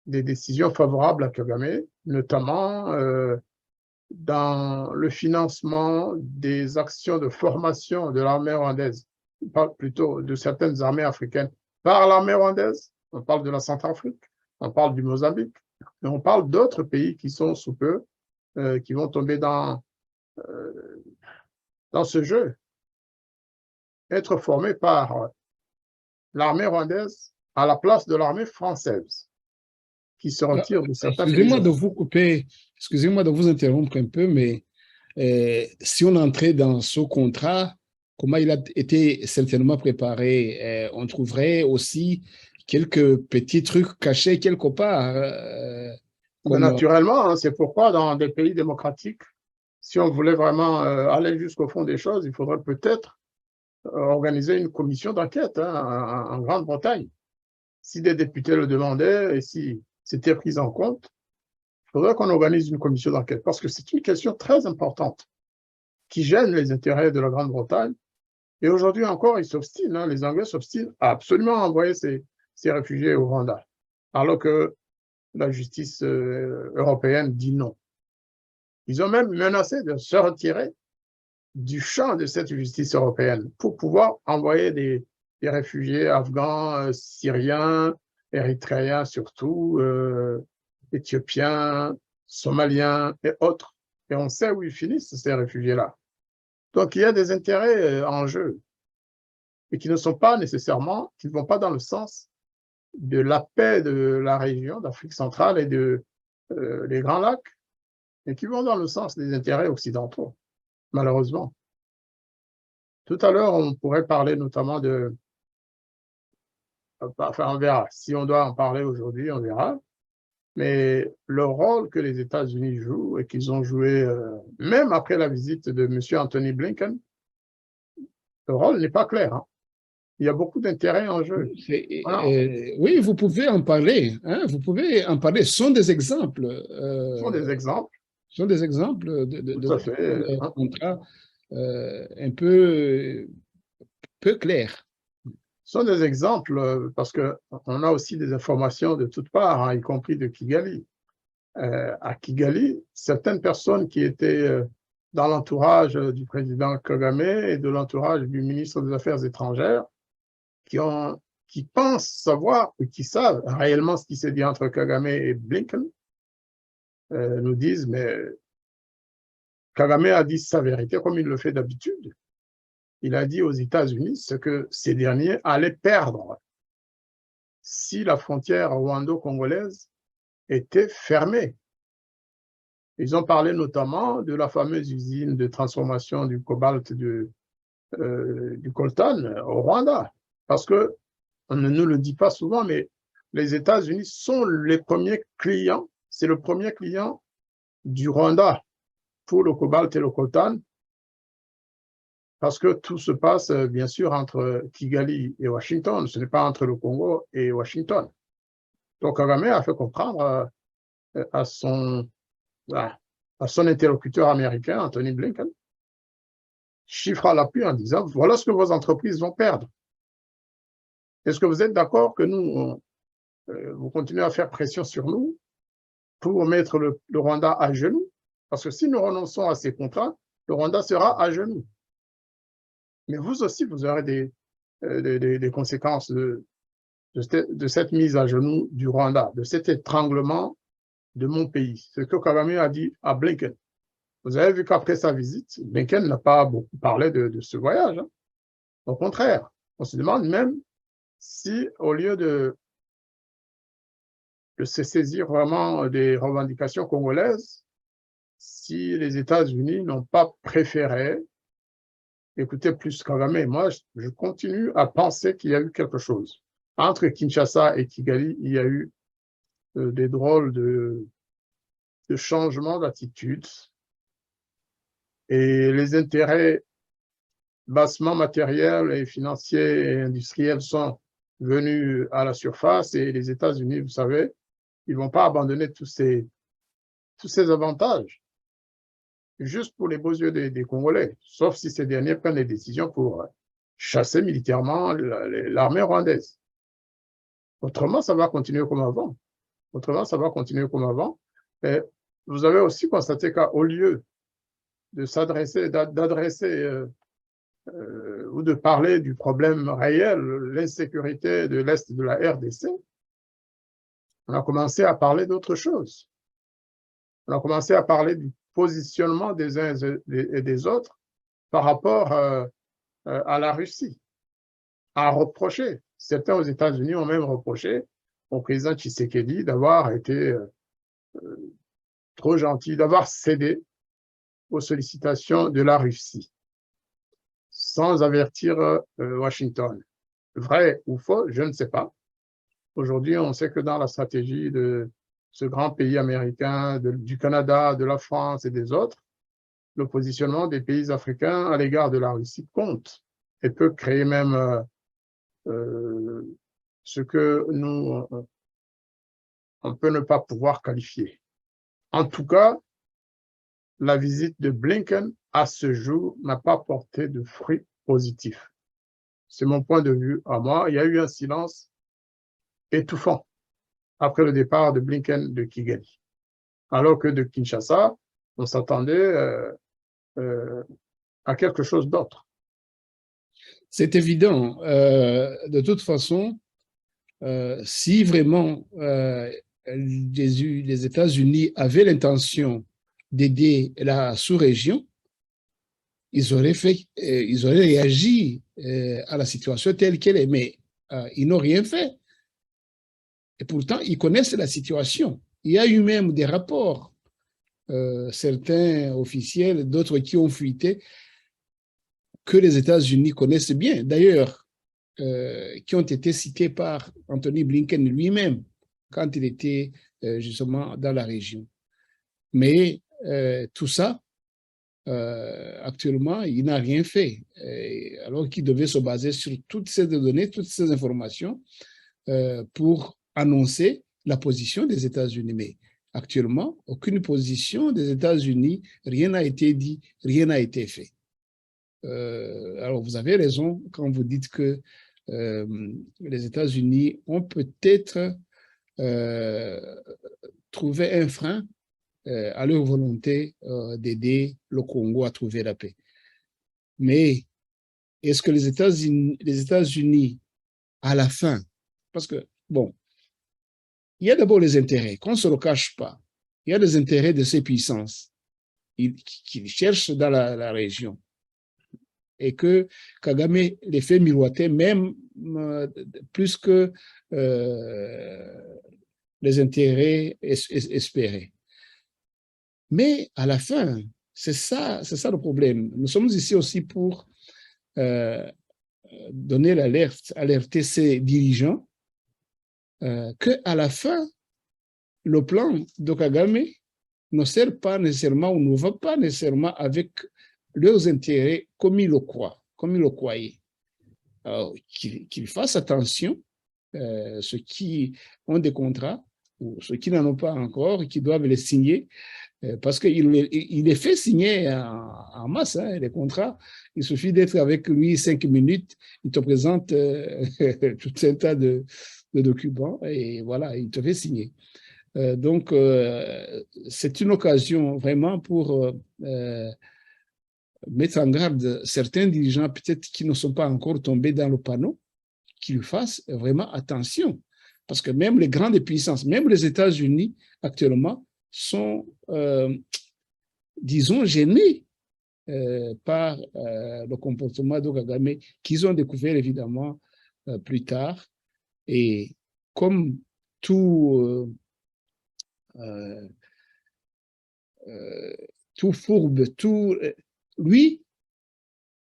des décisions favorables à Kagame, notamment dans le financement des actions de formation de l'armée rwandaise, plutôt de certaines armées africaines par l'armée rwandaise. On parle de la Centrafrique, on parle du Mozambique, mais on parle d'autres pays qui sont sous peu, qui vont tomber dans ce jeu, être formés par l'armée rwandaise à la place de l'armée française, qui se retire de certains pays. Excusez-moi de vous couper, excusez-moi de vous interrompre un peu, mais si on entrait dans ce contrat, comment il a été certainement préparé, on trouverait aussi quelques petits trucs cachés quelque part. Comme... Naturellement, hein, c'est pourquoi dans des pays démocratiques, si on voulait vraiment aller jusqu'au fond des choses, il faudrait peut-être organiser une commission d'enquête en Grande-Bretagne. Si des députés le demandaient et si c'était pris en compte, il faudrait qu'on organise une commission d'enquête parce que c'est une question très importante qui gêne les intérêts de la Grande-Bretagne. Et aujourd'hui encore, ils s'obstinent, hein, les Anglais s'obstinent à absolument envoyer ces réfugiés au Rwanda, alors que la justice européenne dit non. Ils ont même menacé de se retirer du champ de cette justice européenne pour pouvoir envoyer des réfugiés afghans, syriens, érythréens surtout, éthiopiens, somaliens et autres. Et on sait où ils finissent, ces réfugiés-là. Donc, il y a des intérêts en jeu et qui ne sont pas nécessairement, qui ne vont pas dans le sens de la paix de la région d'Afrique centrale et des Grands Lacs, mais qui vont dans le sens des intérêts occidentaux, malheureusement. Tout à l'heure, on pourrait parler notamment de... Enfin, on verra. Si on doit en parler aujourd'hui, on verra. Mais le rôle que les États-Unis jouent et qu'ils ont joué, même après la visite de M. Anthony Blinken, le rôle n'est pas clair. Hein. Il y a beaucoup d'intérêts en jeu. Voilà. Oui, vous pouvez en parler. Hein, vous pouvez en parler. Ce sont des exemples. Ce sont des exemples. Ce sont des exemples de contrats un peu clairs. Ce sont des exemples parce qu'on a aussi des informations de toutes parts, hein, y compris de Kigali. À Kigali, certaines personnes qui étaient dans l'entourage du président Kagame et de l'entourage du ministre des Affaires étrangères, qui pensent savoir ou qui savent réellement ce qui s'est dit entre Kagame et Blinken, nous disent, mais Kagame a dit sa vérité comme il le fait d'habitude. Il a dit aux États-Unis ce que ces derniers allaient perdre si la frontière rwando-congolaise était fermée. Ils ont parlé notamment de la fameuse usine de transformation du cobalt du coltan au Rwanda. Parce qu'on ne nous le dit pas souvent, mais les États-Unis sont les premiers clients, c'est le premier client du Rwanda pour le cobalt et le coltan, parce que tout se passe bien sûr entre Kigali et Washington, ce n'est pas entre le Congo et Washington. Donc Kagame a fait comprendre à son interlocuteur américain, Anthony Blinken, chiffre à l'appui en disant, voilà ce que vos entreprises vont perdre. Est-ce que vous êtes d'accord que nous, vous continuez à faire pression sur nous pour mettre le Rwanda à genoux? Parce que si nous renonçons à ces contrats, le Rwanda sera à genoux. Mais vous aussi, vous aurez des conséquences de cette mise à genoux du Rwanda, de cet étranglement de mon pays. C'est ce que Kagame a dit à Blinken. Vous avez vu qu'après sa visite, Blinken n'a pas beaucoup parlé de ce voyage. Hein. Au contraire, on se demande même si, au lieu de se saisir vraiment des revendications congolaises, si les États-Unis n'ont pas préféré écouter plus Kagame. Moi, je continue à penser qu'il y a eu quelque chose. Entre Kinshasa et Kigali, il y a eu des drôles de changements d'attitude. Et les intérêts bassement matériels et financiers et industriels sont venus à la surface et les États-Unis, vous savez, ils ne vont pas abandonner tous ces avantages juste pour les beaux yeux des Congolais, sauf si ces derniers prennent des décisions pour chasser militairement l'armée rwandaise. Autrement, ça va continuer comme avant. Autrement, ça va continuer comme avant. Mais vous avez aussi constaté qu'au lieu de s'adresser, d'adresser ou de parler du problème réel, l'insécurité de l'Est de la RDC, on a commencé à parler d'autre chose. On a commencé à parler du positionnement des uns et des autres par rapport à la Russie, à reprocher. Certains aux États-Unis ont même reproché au président Tshisekedi d'avoir été trop gentil, d'avoir cédé aux sollicitations de la Russie, sans avertir Washington. Vrai ou faux, je ne sais pas. Aujourd'hui, on sait que dans la stratégie de ce grand pays américain, du Canada, de la France et des autres, le positionnement des pays africains à l'égard de la Russie compte et peut créer même ce que nous, on peut ne pas pouvoir qualifier. En tout cas, la visite de Blinken, à ce jour, n'a pas porté de fruits positifs. C'est mon point de vue à moi. Il y a eu un silence étouffant après le départ de Blinken de Kigali. Alors que de Kinshasa, on s'attendait à quelque chose d'autre. C'est évident. De toute façon, si vraiment les États-Unis avaient l'intention d'aider la sous-région, ils auraient réagi à la situation telle qu'elle est, mais ils n'ont rien fait. Et pourtant, ils connaissent la situation. Il y a eu même des rapports, certains officiels, d'autres qui ont fuité, que les États-Unis connaissent bien. D'ailleurs, qui ont été cités par Anthony Blinken lui-même quand il était justement dans la région. Mais tout ça, actuellement, il n'a rien fait, alors qu'il devait se baser sur toutes ces données, toutes ces informations pour annoncer la position des États-Unis. Mais actuellement, aucune position des États-Unis, rien n'a été dit, rien n'a été fait. Alors, vous avez raison quand vous dites que les États-Unis ont peut-être trouvé un frein à leur volonté d'aider le Congo à trouver la paix. Mais est-ce que les États-Unis, à la fin, parce que, bon, il y a d'abord les intérêts, qu'on ne se le cache pas. Il y a les intérêts de ces puissances qu'ils cherchent dans la région. Et que Kagame les fait miroiter même plus que les intérêts espérés. Mais à la fin, c'est ça le problème. Nous sommes ici aussi pour donner l'alerte, alerter ces dirigeants qu'à la fin, le plan de Kagame ne sert pas nécessairement ou ne va pas nécessairement avec leurs intérêts comme ils le croient, comme ils le croyaient. Qu'ils fassent attention, ceux qui ont des contrats ou ceux qui n'en ont pas encore, qui doivent les signer, parce qu'il les fait signer en masse, hein, les contrats. Il suffit d'être avec lui 5 minutes, il te présente tout un tas de documents et voilà, il te fait signer. Donc, c'est une occasion vraiment pour mettre en garde certains dirigeants peut-être qui ne sont pas encore tombés dans le panneau, qu'ils fassent vraiment attention. Parce que même les grandes puissances, même les États-Unis actuellement, sont, disons, gênés par le comportement de Kagame qu'ils ont découvert évidemment plus tard. Et comme tout fourbe, lui,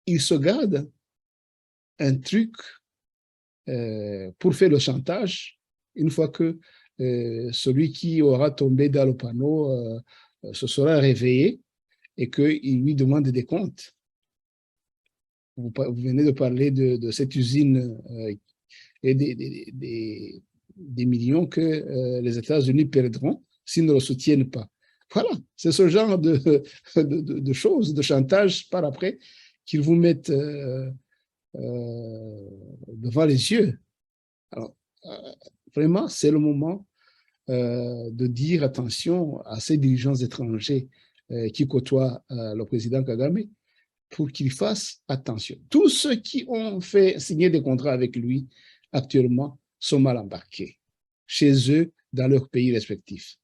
il se garde un truc pour faire le chantage une fois que celui qui aura tombé dans le panneau se sera réveillé et qu'il lui demande des comptes. Vous venez de parler de cette usine et des millions que les États-Unis perdront s'ils ne le soutiennent pas. Voilà, c'est ce genre de choses, de chantage par après, qu'ils vous mettent devant les yeux. Alors, vraiment, c'est le moment de dire attention à ces dirigeants étrangers qui côtoient le président Kagame pour qu'ils fassent attention. Tous ceux qui ont fait signer des contrats avec lui actuellement sont mal embarqués chez eux, dans leurs pays respectifs.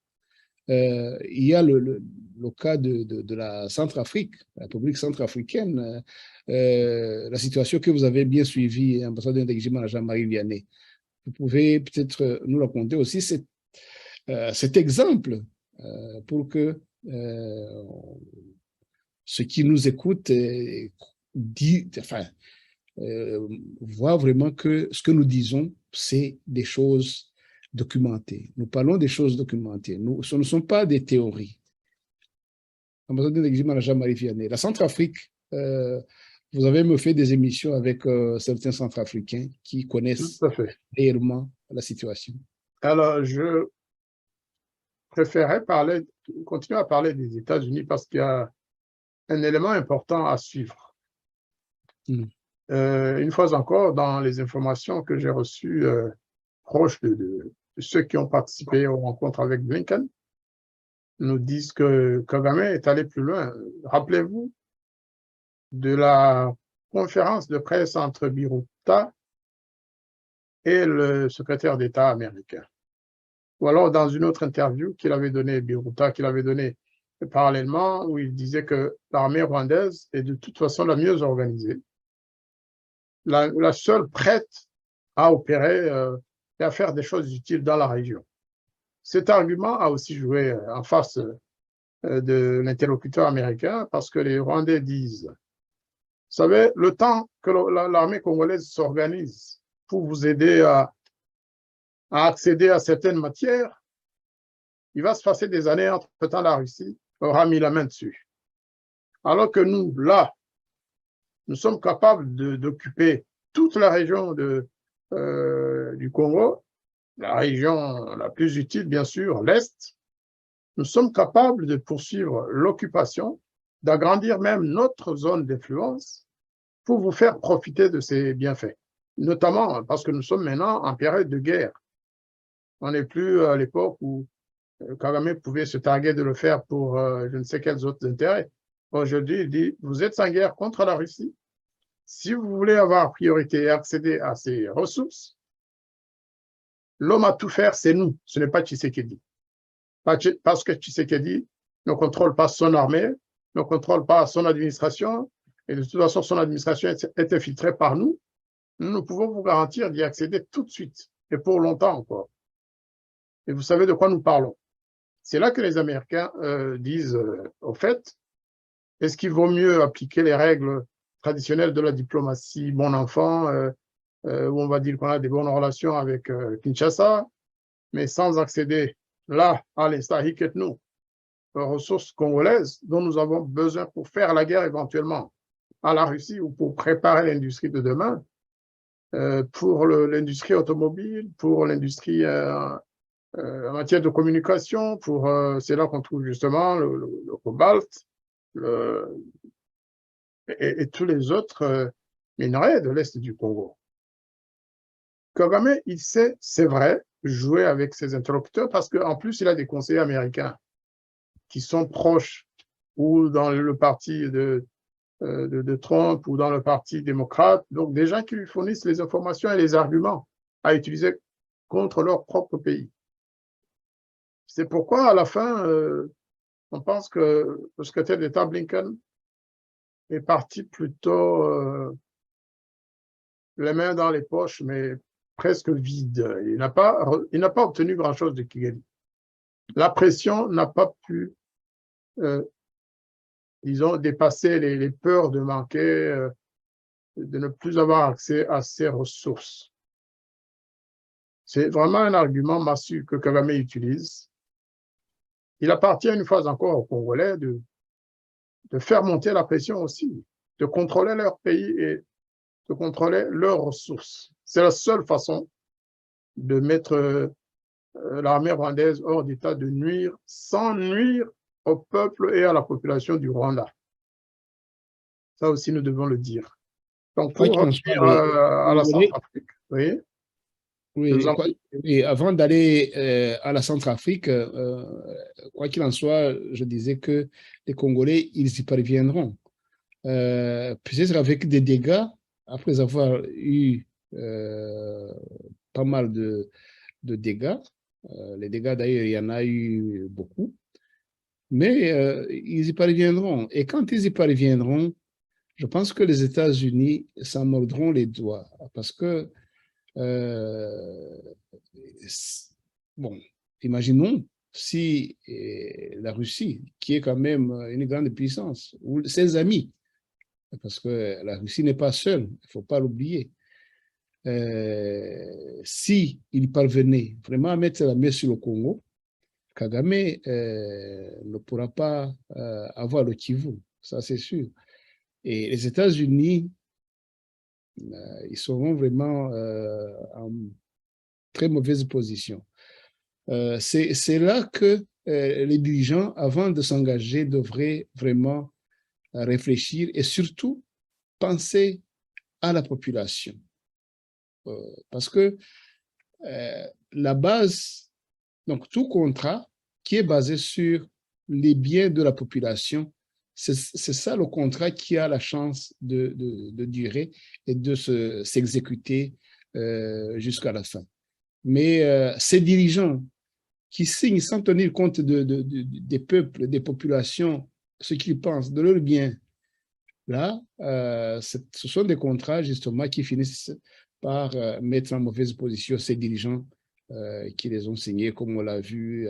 Il y a le cas de la Centrafrique, la République centrafricaine, la situation que vous avez bien suivie, ambassadeur d'Egimana Jean-Marie Vianney. Vous pouvez peut-être nous raconter aussi cet exemple pour que ceux qui nous écoutent voient vraiment que ce que nous disons, c'est des choses documentées. Nous parlons des choses documentées. Ce ne sont pas des théories. Ambassadeur d'Egimana Jean-Marie Vianney, la Centrafrique, vous avez me fait des émissions avec certains Centrafricains qui connaissent réellement la situation. Alors, je préférais continuer à parler des États-Unis parce qu'il y a un élément important à suivre. Une fois encore, dans les informations que j'ai reçues proches de ceux qui ont participé aux rencontres avec Blinken, nous disent que Kagame est allé plus loin. Rappelez-vous de la conférence de presse entre Biruta et le secrétaire d'État américain. Ou alors dans une autre interview qu'il avait donnée, Biruta, qu'il avait donnée parallèlement, où il disait que l'armée rwandaise est de toute façon la mieux organisée, la seule prête à opérer et à faire des choses utiles dans la région. Cet argument a aussi joué en face de l'interlocuteur américain parce que les Rwandais disent, vous savez, le temps que l'armée congolaise s'organise pour vous aider à accéder à certaines matières, il va se passer des années, entre-temps la Russie aura mis la main dessus. Alors que nous, là, nous sommes capables d'occuper toute la région du Congo, la région la plus utile, bien sûr, l'Est. Nous sommes capables de poursuivre l'occupation, d'agrandir même notre zone d'influence pour vous faire profiter de ces bienfaits, notamment parce que nous sommes maintenant en période de guerre. On n'est plus à l'époque où Kagame pouvait se targuer de le faire pour je ne sais quels autres intérêts. Aujourd'hui, il dit, vous êtes en guerre contre la Russie. Si vous voulez avoir priorité et accéder à ces ressources, l'homme à tout faire, c'est nous, ce n'est pas Tshisekedi. Parce que Tshisekedi ne contrôle pas son armée, ne contrôle pas son administration, et de toute façon, son administration est infiltrée par nous. Nous pouvons vous garantir d'y accéder tout de suite, et pour longtemps encore. Et vous savez de quoi nous parlons. C'est là que les Américains disent, au fait, est-ce qu'il vaut mieux appliquer les règles traditionnelles de la diplomatie bon enfant, où on va dire qu'on a des bonnes relations avec Kinshasa, mais sans accéder là, à l'instant, nous, aux ressources congolaises dont nous avons besoin pour faire la guerre éventuellement à la Russie ou pour préparer l'industrie de demain, pour l'industrie automobile, pour l'industrie en matière de communication, c'est là qu'on trouve justement le cobalt et tous les autres minerais de l'Est du Congo. Kagame, il sait, c'est vrai, jouer avec ses interlocuteurs parce qu'en plus, il a des conseillers américains qui sont proches ou dans le parti de Trump ou dans le parti démocrate, donc des gens qui lui fournissent les informations et les arguments à utiliser contre leur propre pays. C'est pourquoi, à la fin, on pense que le secrétaire d'État Blinken est parti plutôt les mains dans les poches, mais presque vide. Il n'a pas obtenu grand-chose de Kigali. La pression n'a pas pu, disons, dépasser les peurs de manquer, de ne plus avoir accès à ces ressources. C'est vraiment un argument massue que Kagame utilise. Il appartient une fois encore aux Congolais de faire monter la pression aussi, de contrôler leur pays et de contrôler leurs ressources. C'est la seule façon de mettre l'armée rwandaise hors d'état de nuire, sans nuire au peuple et à la population du Rwanda. Ça aussi, nous devons le dire. Donc, pour revenir à la Centrafrique, oui. Je vous Oui, en prie. et avant d'aller à la Centrafrique, quoi qu'il en soit, je disais que les Congolais, ils y parviendront. Peut-être avec des dégâts, après avoir eu pas mal de dégâts. Les dégâts, d'ailleurs, il y en a eu beaucoup. Mais ils y parviendront. Et quand ils y parviendront, je pense que les États-Unis s'en mordront les doigts. Parce que, euh, bon, imaginons si la Russie, qui est quand même une grande puissance, ou ses amis, parce que la Russie n'est pas seule, il ne faut pas l'oublier, si il parvenait vraiment à mettre la main sur le Congo, Kagame ne pourra pas avoir le Kivu, ça c'est sûr. Et les États-Unis, ils seront vraiment en très mauvaise position. C'est là que les dirigeants, avant de s'engager, devraient vraiment réfléchir et surtout penser à la population. Parce que la base, donc tout contrat qui est basé sur les biens de la population, c'est ça le contrat qui a la chance de durer et de s'exécuter jusqu'à la fin. Mais ces dirigeants qui signent sans tenir compte des peuples, des populations, ce qu'ils pensent, de leurs biens, là, ce sont des contrats justement qui finissent par mettre en mauvaise position ces dirigeants qui les ont signés, comme on l'a vu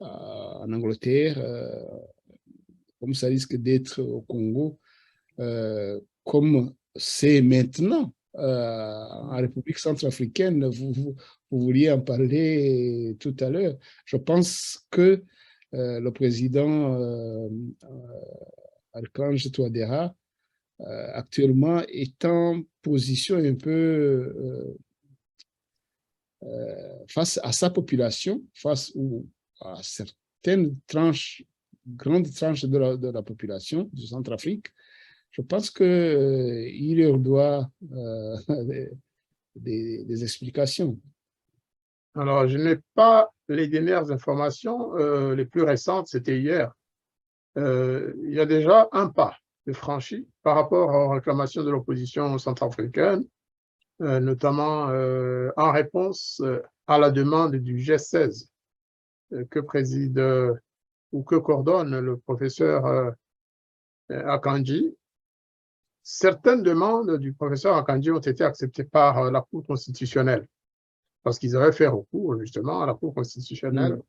en Angleterre, comme ça risque d'être au Congo, comme c'est maintenant en République centrafricaine. Vous vouliez en parler tout à l'heure. Je pense que le président Archange Touadéra actuellement est en position un peu face à sa population, face à certaines tranches, grandes tranches de la population du Centrafrique. Je pense qu'il leur doit des explications. Alors, je n'ai pas les dernières informations, les plus récentes, c'était hier. Il y a déjà un pas de franchi par rapport aux réclamations de l'opposition centrafricaine, notamment en réponse à la demande du G16 que préside ou que coordonne le professeur Akanji. Certaines demandes du professeur Akanji ont été acceptées par la Cour constitutionnelle parce qu'ils avaient fait recours justement à la Cour constitutionnelle.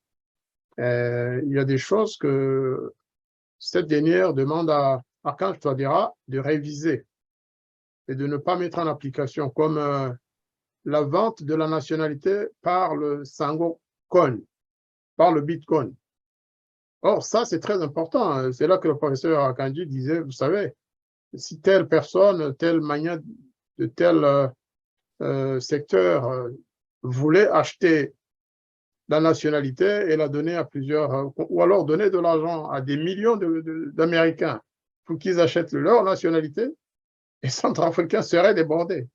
Il y a des choses que cette dernière demande à Archange Touadéra de réviser et de ne pas mettre en application, comme la vente de la nationalité par le Sango Coin, par le Bitcoin. Or, ça, c'est très important. C'est là que le professeur Akanji disait, vous savez, si telle personne, telle manière de tel secteur voulait acheter la nationalité et la donner à plusieurs, ou alors donner de l'argent à des millions d'Américains pour qu'ils achètent leur nationalité, les Centrafricains seraient débordés.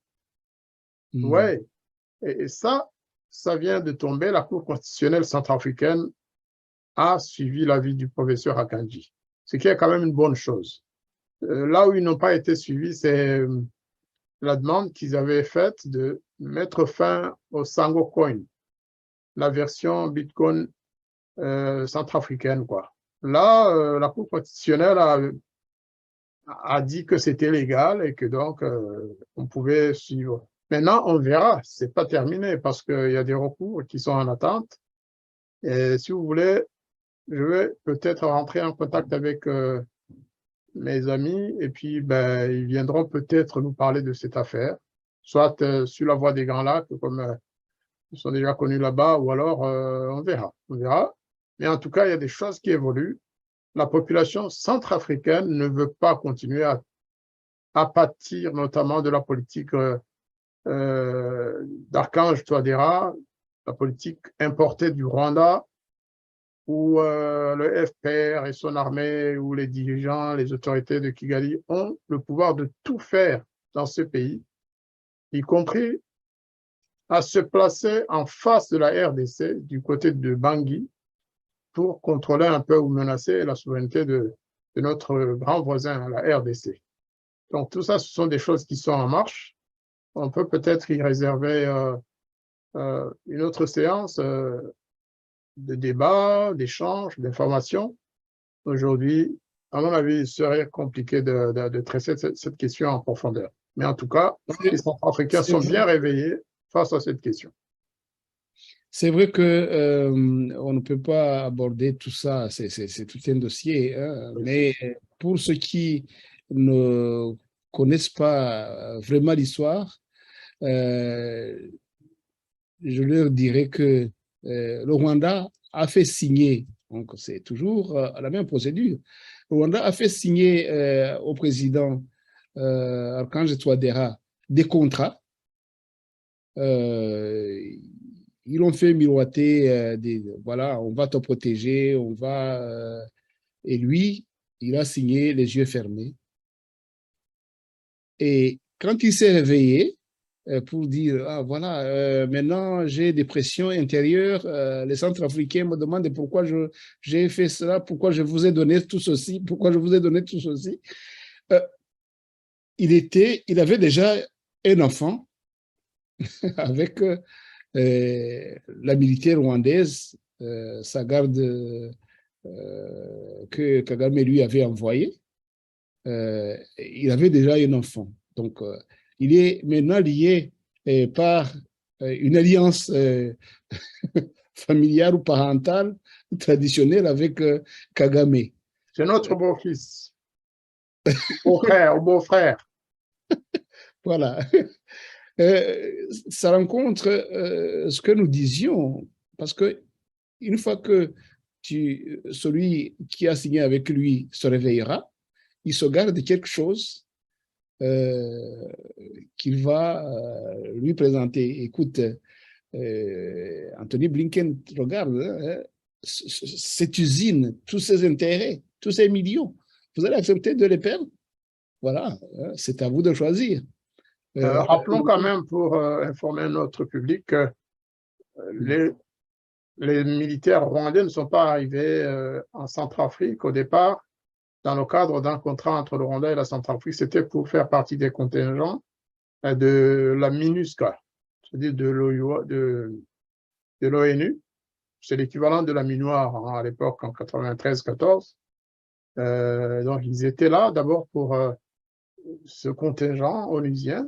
Ouais. Et ça vient de tomber. La Cour constitutionnelle centrafricaine a suivi l'avis du professeur Akanji, ce qui est quand même une bonne chose. Là où ils n'ont pas été suivis, c'est la demande qu'ils avaient faite de mettre fin au Sango Coin, la version Bitcoin centrafricaine, quoi. Là, la Cour constitutionnelle a dit que c'était légal et que donc on pouvait suivre. Maintenant, on verra, c'est pas terminé parce qu'il y a des recours qui sont en attente. Et si vous voulez, je vais peut-être rentrer en contact avec mes amis et puis ben, ils viendront peut-être nous parler de cette affaire, soit sur la voie des Grands Lacs, comme ils sont déjà connus là-bas, ou alors on verra. On verra. Mais en tout cas, il y a des choses qui évoluent. La population centrafricaine ne veut pas continuer à pâtir notamment de la politique d'Archange Touadéra, la politique importée du Rwanda, où le FPR et son armée, où les dirigeants, les autorités de Kigali ont le pouvoir de tout faire dans ce pays, y compris à se placer en face de la RDC, du côté de Bangui, pour contrôler un peu ou menacer la souveraineté de notre grand voisin, la RDC. Donc tout ça, ce sont des choses qui sont en marche. On peut peut-être y réserver une autre séance de débat, d'échange, d'information. Aujourd'hui, à mon avis, il serait compliqué de traiter cette question en profondeur. Mais en tout cas, les Centrafricains sont bien réveillés face à cette question. C'est vrai que on ne peut pas aborder tout ça, c'est tout un dossier, hein, mais pour ceux qui ne connaissent pas vraiment l'histoire, je leur dirais que le Rwanda a fait signer, donc c'est toujours la même procédure, le Rwanda a fait signer au président Archange Touadéra des contrats. Ils ont fait miroiter, voilà, on va te protéger, on va. Et lui, il a signé les yeux fermés. Et quand il s'est réveillé pour dire, ah voilà, maintenant j'ai des pressions intérieures, les Centrafricains me demandent pourquoi j'ai fait cela, pourquoi je vous ai donné tout ceci, pourquoi je vous ai donné tout ceci. Il avait déjà un enfant avec la militaire rwandaise, sa garde que Kagame lui avait envoyée, il avait déjà un enfant. Donc, il est maintenant lié par une alliance familiale ou parentale traditionnelle avec Kagame. C'est notre beau-fils, beau-frère, beau-frère. Voilà. Ça rencontre ce que nous disions, parce que une fois que celui qui a signé avec lui se réveillera, il se garde quelque chose qu'il va lui présenter. Écoute, Anthony Blinken, regarde, hein, cette usine, tous ces intérêts, tous ces millions, vous allez accepter de les perdre? Voilà, hein, c'est à vous de choisir. Rappelons quand même, pour informer notre public, que les militaires rwandais ne sont pas arrivés en Centrafrique au départ dans le cadre d'un contrat entre le Rwanda et la Centrafrique. C'était pour faire partie des contingents de la MINUSCA, c'est-à-dire de l'ONU. C'est l'équivalent de la MINUAR hein, à l'époque, en 93-14. Donc, ils étaient là d'abord pour ce contingent onusien.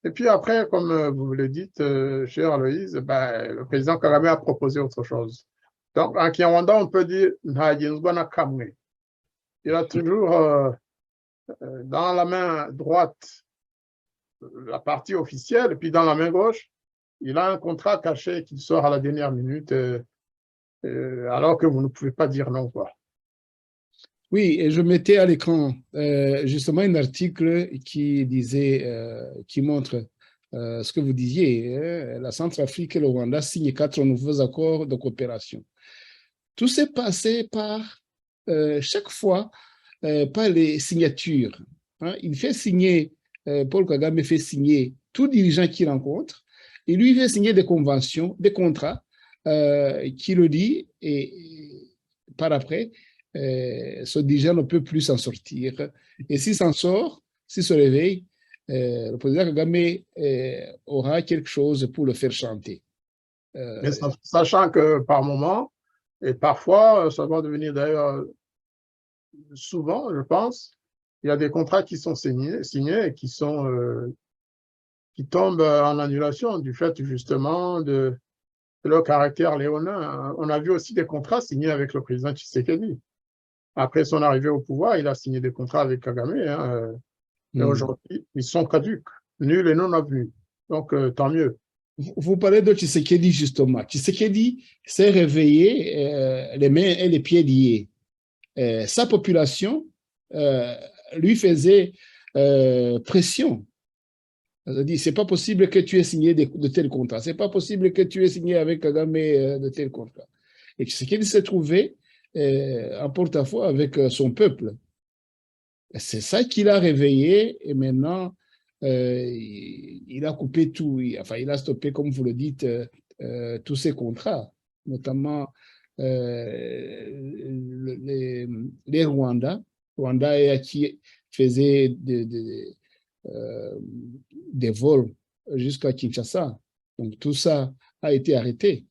Et puis après, comme vous le dites, cher Aloïse, ben, le président Kagame a proposé autre chose. Donc, en Kinyarwanda, on peut dire « Ntagenzwa na kamwe ». Il a toujours dans la main droite la partie officielle, et puis dans la main gauche, il a un contrat caché qui sort à la dernière minute, alors que vous ne pouvez pas dire non, quoi. Oui, et je mettais à l'écran justement un article qui disait, qui montre ce que vous disiez, hein, la Centrafrique et le Rwanda signent 4 nouveaux accords de coopération. Tout s'est passé par, chaque fois, par les signatures. Hein. Il fait signer, Paul Kagame fait signer tout dirigeant qu'il rencontre, et lui fait signer des conventions, des contrats qui le dit, et par après, ce dirigeant ne peut plus s'en sortir. Et s'il s'en sort, s'il se réveille, le président Kagame aura quelque chose pour le faire chanter. Mais sachant que par moment, et parfois, ça va devenir d'ailleurs souvent, je pense, il y a des contrats qui sont signés et qui tombent en annulation du fait justement de leur caractère léonin. On a vu aussi des contrats signés avec le président Tshisekedi. Après son arrivée au pouvoir, il a signé des contrats avec Kagame. Hein, et aujourd'hui, ils sont caducs, nuls et non avenus. Donc, tant mieux. Vous parlez de Tshisekedi, justement. Tshisekedi s'est réveillé, les mains et les pieds liés. Sa population lui faisait pression. C'est-à-dire, c'est pas possible que tu aies signé de tels contrats. C'est pas possible que tu aies signé avec Kagame de tels contrats. Et Tshisekedi s'est trouvé en porte-à-faux avec son peuple. C'est ça qui l'a réveillé et maintenant, il a coupé tout, enfin, il a stoppé, comme vous le dites, tous ses contrats, notamment les Rwandais qui faisaient des vols jusqu'à Kinshasa. Donc, tout ça a été arrêté.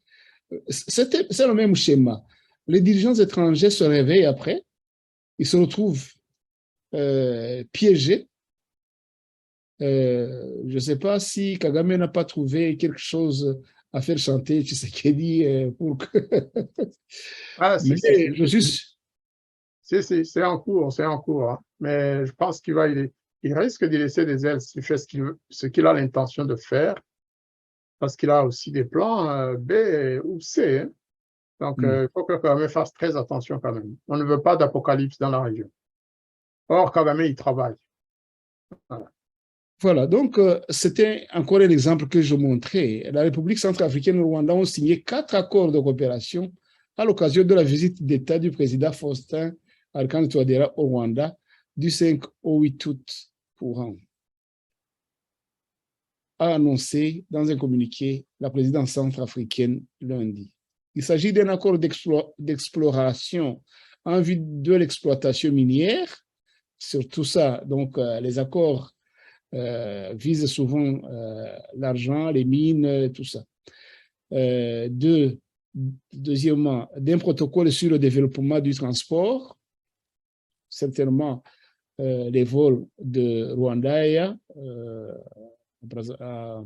C'est le même schéma. Les dirigeants étrangers se réveillent après, ils se retrouvent piégés. Je ne sais pas si Kagame n'a pas trouvé quelque chose à faire chanter Tshisekedi pour que... Ah, Mais je suis... c'est en cours, c'est en cours. Hein. Mais je pense il risque d'y laisser des ailes s'il fait ce qu'il a l'intention de faire, parce qu'il a aussi des plans B ou C. Hein. Donc, il faut que Kagame fasse très attention quand même. On ne veut pas d'apocalypse dans la région. Or, Kagame, il travaille. Voilà. Voilà, donc c'était encore un exemple que je montrais. La République centrafricaine et le Rwanda ont signé 4 accords de coopération à l'occasion de la visite d'État du président Faustin Archange Touadéra au Rwanda du 5 au 8 août courant, a annoncé dans un communiqué la présidence centrafricaine lundi. Il s'agit d'un accord d'exploration en vue de l'exploitation minière. Sur tout ça, donc les accords visent souvent l'argent, les mines, tout ça. Deuxièmement, d'un protocole sur le développement du transport, certainement les vols de Rwanda en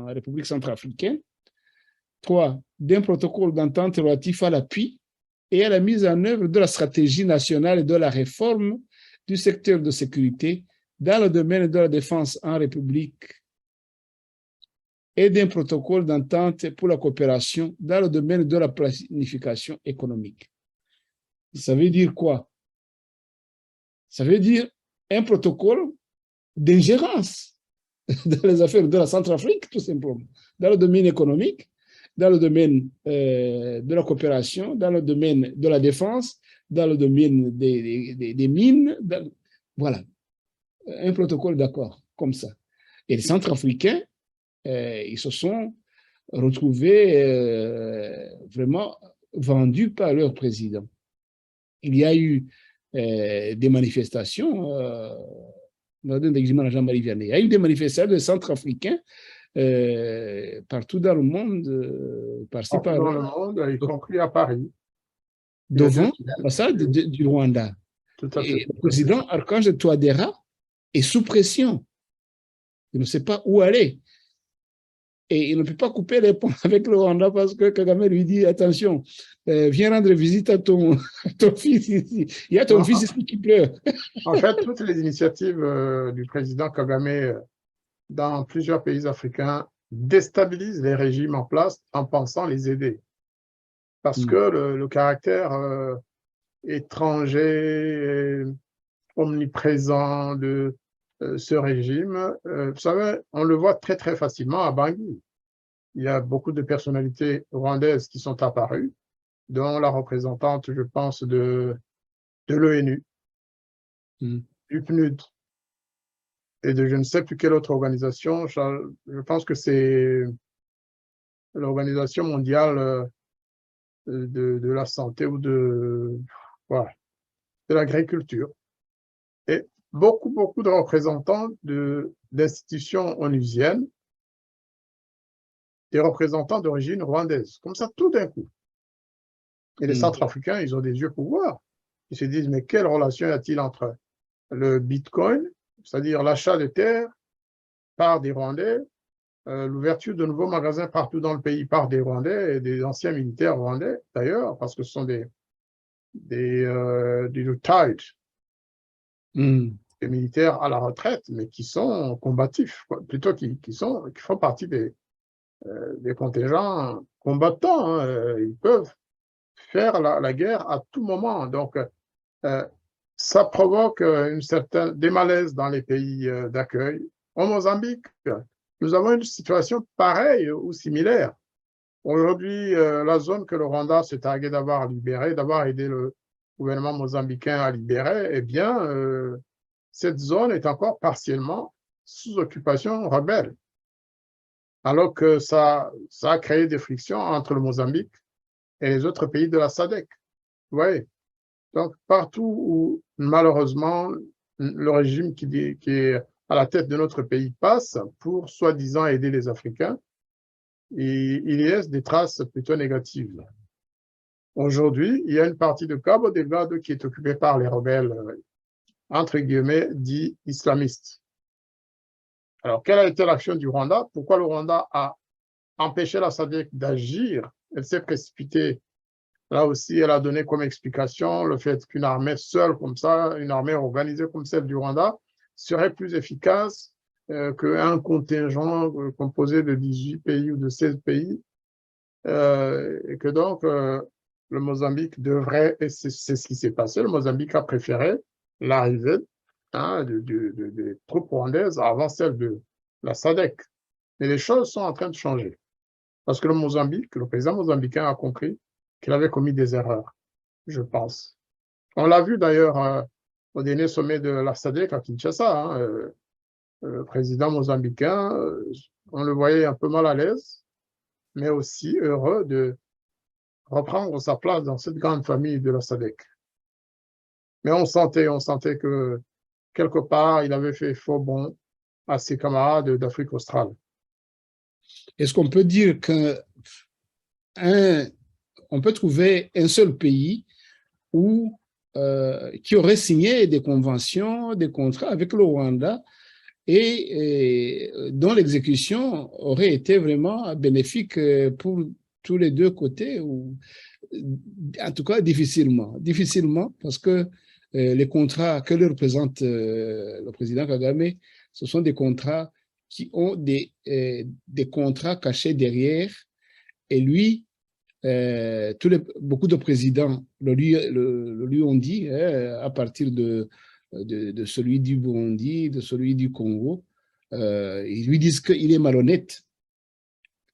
République centrafricaine. 3. D'un protocole d'entente relatif à l'appui et à la mise en œuvre de la stratégie nationale de la réforme du secteur de sécurité dans le domaine de la défense en République et d'un protocole d'entente pour la coopération dans le domaine de la planification économique. Ça veut dire quoi? Ça veut dire un protocole d'ingérence dans les affaires de la Centrafrique, tout simplement, dans le domaine économique, dans le domaine de la coopération, dans le domaine de la défense, dans le domaine des mines. Voilà, un protocole d'accord comme ça. Et les Centrafricains, ils se sont retrouvés vraiment vendus par leur président. Il y a eu des manifestations, il y a eu des manifestations de Centrafricains partout dans le monde, par-ci Partout dans par-là, le monde, y compris à Paris. devant l'ambassade du Rwanda. Tout à fait. Et le président Archange Touadéra est sous pression. Il ne sait pas où aller. Et il ne peut pas couper les ponts avec le Rwanda parce que Kagame lui dit, attention, viens rendre visite à ton fils ici. Il y a ton fils ici qui pleure. En fait, toutes les initiatives du président Kagame dans plusieurs pays africains déstabilisent les régimes en place en pensant les aider. Parce que le caractère étranger, omniprésent de ce régime, vous savez, on le voit très très facilement à Bangui. Il y a beaucoup de personnalités rwandaises qui sont apparues, dont la représentante, je pense, de l'ONU, du PNUD, et de je ne sais plus quelle autre organisation. Je pense que c'est l'Organisation mondiale de la santé ou voilà, de l'agriculture. Et beaucoup de représentants d'institutions onusiennes, des représentants d'origine rwandaise, comme ça tout d'un coup. Et les Centrafricains, ils ont des yeux pour voir. Ils se disent, mais quelle relation y a-t-il entre le Bitcoin, c'est-à-dire l'achat de terres par des Rwandais, l'ouverture de nouveaux magasins partout dans le pays par des Rwandais et des anciens militaires rwandais, d'ailleurs, parce que ce sont des retired, des militaires à la retraite, mais qui sont combatifs, plutôt qui font partie des contingents combattants. Hein. Ils peuvent faire la guerre à tout moment. Donc, ça provoque des malaises dans les pays d'accueil. Au Mozambique, nous avons une situation pareille ou similaire. Aujourd'hui, la zone que le Rwanda s'est targué d'avoir libérée, d'avoir aidé le gouvernement mozambicain à libérer, eh bien, cette zone est encore partiellement sous occupation rebelle, alors que ça a créé des frictions entre le Mozambique et les autres pays de la SADC. Vous voyez? Donc, partout où, malheureusement, le régime qui est à la tête de notre pays passe pour soi-disant aider les Africains, il y laisse des traces plutôt négatives. Aujourd'hui, il y a une partie de Cabo Delgado qui est occupée par les rebelles, entre guillemets, dits islamistes. Alors, quelle a été l'action du Rwanda? Pourquoi le Rwanda a empêché la SADC d'agir? Elle s'est précipitée. Là aussi, elle a donné comme explication le fait qu'une armée seule comme ça, une armée organisée comme celle du Rwanda, serait plus efficace qu'un contingent composé de 18 pays ou de 16 pays, et que donc le Mozambique devrait, et c'est ce qui s'est passé, le Mozambique a préféré l'arrivée des troupes rwandaises avant celle de la SADC. Mais les choses sont en train de changer. Parce que le président mozambicain a compris qu'il avait commis des erreurs, je pense. On l'a vu d'ailleurs au dernier sommet de la SADC à Kinshasa. Le président mozambicain, on le voyait un peu mal à l'aise, mais aussi heureux de reprendre sa place dans cette grande famille de la SADC. Mais on sentait que quelque part, il avait fait faux bond à ses camarades d'Afrique australe. Est-ce qu'on peut dire qu'on peut trouver un seul pays qui aurait signé des conventions, des contrats avec le Rwanda et dont l'exécution aurait été vraiment bénéfique pour tous les deux côtés, ou en tout cas difficilement, parce que les contrats que lui représente le président Kagame, ce sont des contrats qui ont des contrats cachés derrière, et lui, beaucoup de présidents le lui ont dit, à partir de celui du Burundi, de celui du Congo, ils lui disent qu'il est malhonnête,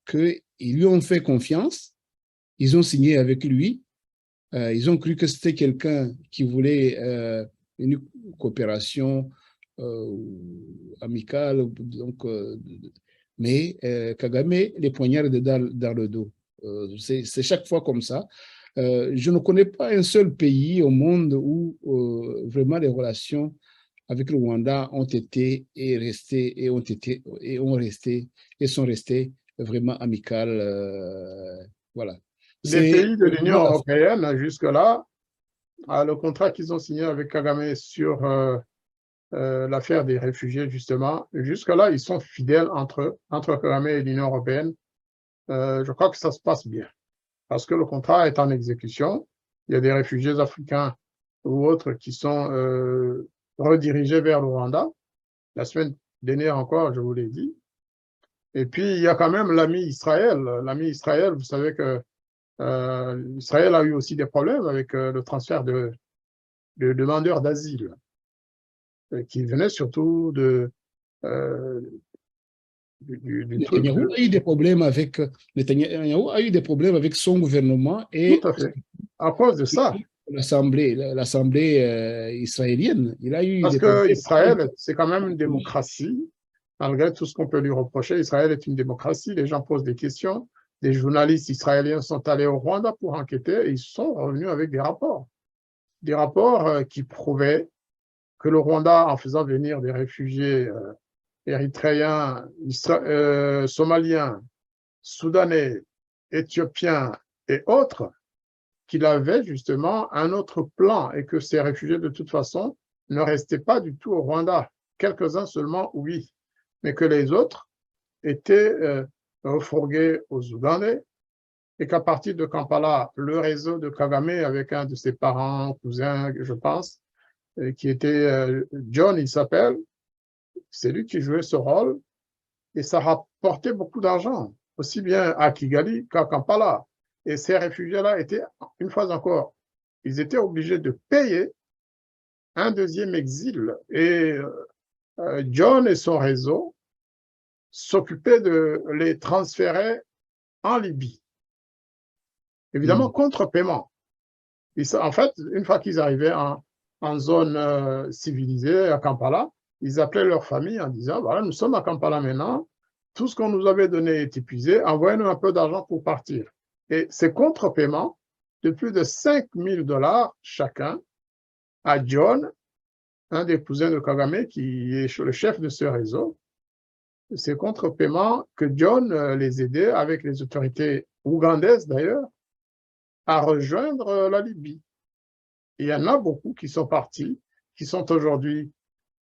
qu'ils lui ont fait confiance, ils ont signé avec lui, ils ont cru que c'était quelqu'un qui voulait une coopération amicale, donc, mais Kagame les poignarde dans le dos. C'est chaque fois comme ça. Je ne connais pas un seul pays au monde où vraiment les relations avec le Rwanda ont été et resté et ont été et ont resté et sont restées vraiment amicales. Voilà. Les pays de l'Union européenne, jusque-là, le contrat qu'ils ont signé avec Kagame sur l'affaire des réfugiés, justement, jusque-là, ils sont fidèles entre Kagame et l'Union européenne. Je crois que ça se passe bien, parce que le contrat est en exécution. Il y a des réfugiés africains ou autres qui sont redirigés vers le Rwanda. La semaine dernière encore, je vous l'ai dit. Et puis, il y a quand même l'ami Israël. L'ami Israël, vous savez que Israël a eu aussi des problèmes avec le transfert de demandeurs d'asile qui venaient surtout Netanyahou a eu des problèmes avec Netanyahou a eu des problèmes avec son gouvernement et tout à fait. À cause de ça. L'Assemblée israélienne. Il a eu parce des que problèmes. Israël, c'est quand même une démocratie. Malgré tout ce qu'on peut lui reprocher, Israël est une démocratie. Les gens posent des questions. Des journalistes israéliens sont allés au Rwanda pour enquêter et ils sont revenus avec des rapports. Des rapports qui prouvaient que le Rwanda, en faisant venir des réfugiés érythréens, somaliens, soudanais, éthiopiens et autres, qu'il avait justement un autre plan et que ces réfugiés, de toute façon, ne restaient pas du tout au Rwanda. Quelques-uns seulement, oui, mais que les autres étaient refourgués aux Ougandais et qu'à partir de Kampala, le réseau de Kagame, avec un de ses parents, cousins, je pense, qui était John, il s'appelle, c'est lui qui jouait ce rôle et ça rapportait beaucoup d'argent, aussi bien à Kigali qu'à Kampala. Et ces réfugiés-là étaient, une fois encore, ils étaient obligés de payer un deuxième exil. Et John et son réseau s'occupaient de les transférer en Libye. Évidemment, contre paiement. En fait, une fois qu'ils arrivaient en zone civilisée, à Kampala, ils appelaient leur famille en disant, voilà, nous sommes à Kampala maintenant, tout ce qu'on nous avait donné est épuisé, envoyez-nous un peu d'argent pour partir. Et ces contre-paiements de plus de 5 000 $ chacun à John, un des cousins de Kagame, qui est le chef de ce réseau, ces contre-paiements que John les aidait avec les autorités ougandaises d'ailleurs à rejoindre la Libye. Et il y en a beaucoup qui sont partis, qui sont aujourd'hui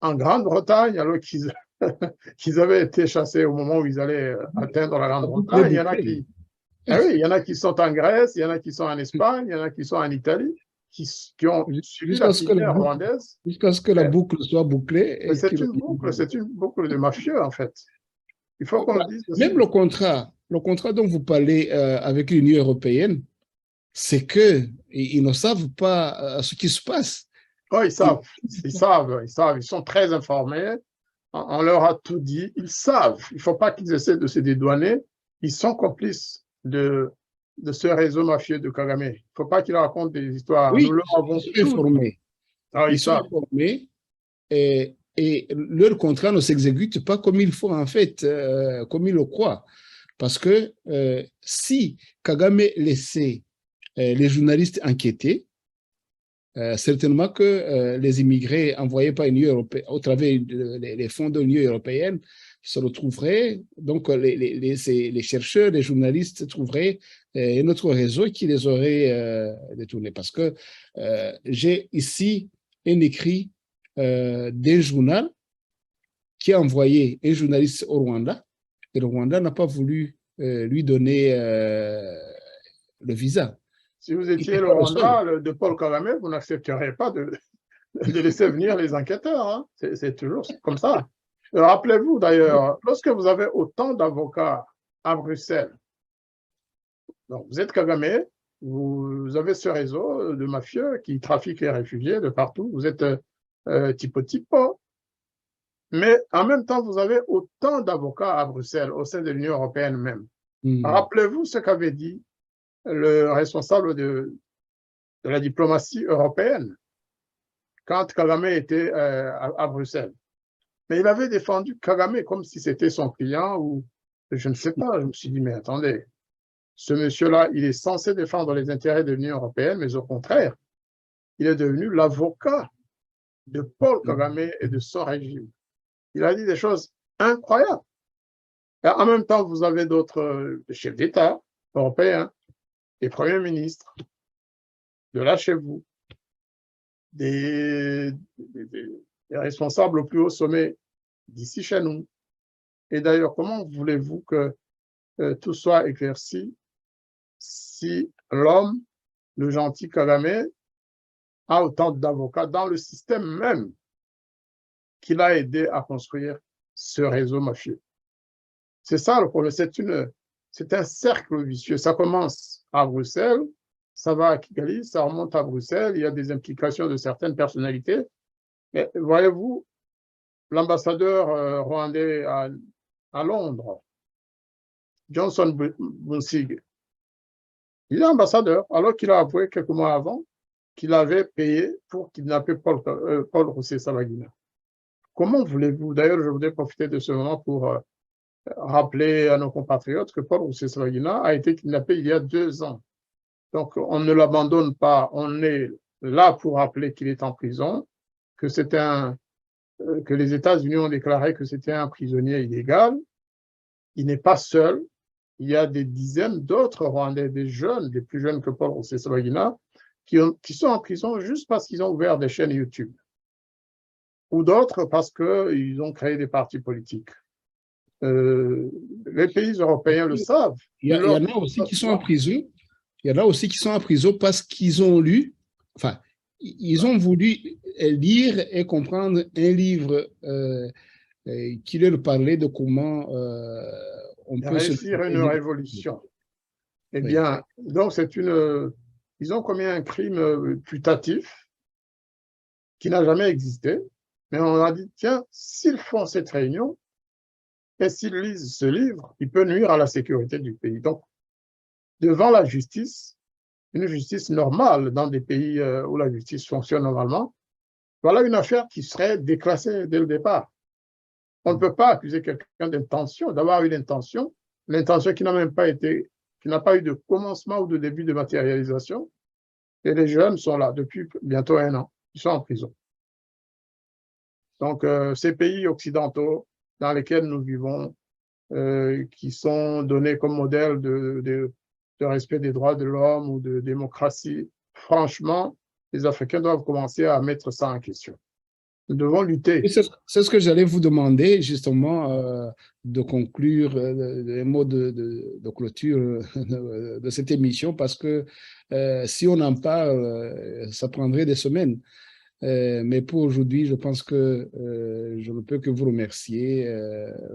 en Grande-Bretagne alors qu'ils avaient été chassés au moment où ils allaient atteindre la Grande-Bretagne. Il y en a qui, oui, il y en a qui sont en Grèce, il y en a qui sont en Espagne, il y en a qui sont en Italie, qui ont suivi la filière rwandaise. Jusqu'à ce que la boucle soit bouclée. C'est une boucle de mafieux en fait. Il faut qu'on le dise aussi. Même le contrat dont vous parlez avec l'Union européenne, c'est qu'ils ne savent pas ce qui se passe. Oh, ils sont très informés. On leur a tout dit, ils savent. Il ne faut pas qu'ils essaient de se dédouaner. Ils sont complices de ce réseau mafieux de Kagame. Il ne faut pas qu'ils racontent des histoires. Oui, nous leur avons ils sont informés. Ah, ils sont informés et leur contrat ne s'exécute pas comme il faut, en fait, comme ils le croient. Parce que si Kagame laissait les journalistes enquêter, certainement que les immigrés envoyés par l'Union européenne, au travers des fonds de l'Union européenne, se retrouveraient, donc les chercheurs, les journalistes trouveraient un autre réseau qui les aurait détournés. Parce que j'ai ici un écrit d'un journal qui a envoyé un journaliste au Rwanda, et le Rwanda n'a pas voulu lui donner le visa. Si vous étiez le Rwanda de Paul Kagame, vous n'accepteriez pas de laisser venir les enquêteurs. Hein. C'est toujours comme ça. Rappelez-vous d'ailleurs, lorsque vous avez autant d'avocats à Bruxelles, donc vous êtes Kagame, vous avez ce réseau de mafieux qui trafiquent les réfugiés de partout, vous êtes tipo, mais en même temps, vous avez autant d'avocats à Bruxelles, au sein de l'Union européenne même. Rappelez-vous ce qu'avait dit le responsable de la diplomatie européenne quand Kagame était à Bruxelles. Mais il avait défendu Kagame comme si c'était son client ou je ne sais pas. Je me suis dit, mais attendez, ce monsieur-là, il est censé défendre les intérêts de l'Union européenne, mais au contraire, il est devenu l'avocat de Paul Kagame et de son régime. Il a dit des choses incroyables. Et en même temps, vous avez d'autres chefs d'État européens, des premiers ministres, de là chez vous, des responsables au plus haut sommet d'ici chez nous. Et d'ailleurs, comment voulez-vous que tout soit éclairci si l'homme, le gentil Kagame, a autant d'avocats dans le système même qu'il a aidé à construire ce réseau mafieux? C'est ça le problème, c'est un cercle vicieux. Ça commence à Bruxelles, ça va à Kigali, ça remonte à Bruxelles, il y a des implications de certaines personnalités. Mais voyez-vous, l'ambassadeur rwandais à Londres, Johnson Bunsig, il est ambassadeur, alors qu'il a avoué quelques mois avant qu'il avait payé pour kidnapper Paul Rusesabagina. Comment voulez-vous, d'ailleurs, je voudrais profiter de ce moment pour rappeler à nos compatriotes que Paul Rusesabagina a été kidnappé il y a 2 ans. Donc, on ne l'abandonne pas, on est là pour rappeler qu'il est en prison, que que les États-Unis ont déclaré que c'était un prisonnier illégal. Il n'est pas seul. Il y a des dizaines d'autres Rwandais, des jeunes, des plus jeunes que Paul Rusesabagina, qui sont en prison juste parce qu'ils ont ouvert des chaînes YouTube. Ou d'autres parce qu'ils ont créé des partis politiques. Les pays européens le savent. Il y en a aussi qui sont en prison. Il y en a aussi qui sont en prison parce qu'ils ont lu, enfin, ils ont voulu lire et comprendre un livre qui leur parlait de comment on peut réussir une révolution. Eh bien, donc ils ont commis un crime putatif qui n'a jamais existé, mais on a dit, tiens, s'ils font cette réunion et s'ils lisent ce livre, il peut nuire à la sécurité du pays. Donc, devant la justice, une justice normale dans des pays où la justice fonctionne normalement, Voilà une affaire qui serait déclassée dès le départ. On ne peut pas accuser quelqu'un d'intention, d'avoir eu l'intention qui n'a même pas été, qui n'a pas eu de commencement ou de début de matérialisation. Et les jeunes sont là depuis bientôt 1 an. Ils sont en prison. Donc, ces pays occidentaux dans lesquels nous vivons, qui sont donnés comme modèle de respect des droits de l'homme ou de démocratie, franchement, les Africains doivent commencer à mettre ça en question. Nous devons lutter. C'est ce que j'allais vous demander, justement, de conclure les mots de clôture de cette émission, parce que si on en parle, ça prendrait des semaines. Mais pour aujourd'hui, je pense que je ne peux que vous remercier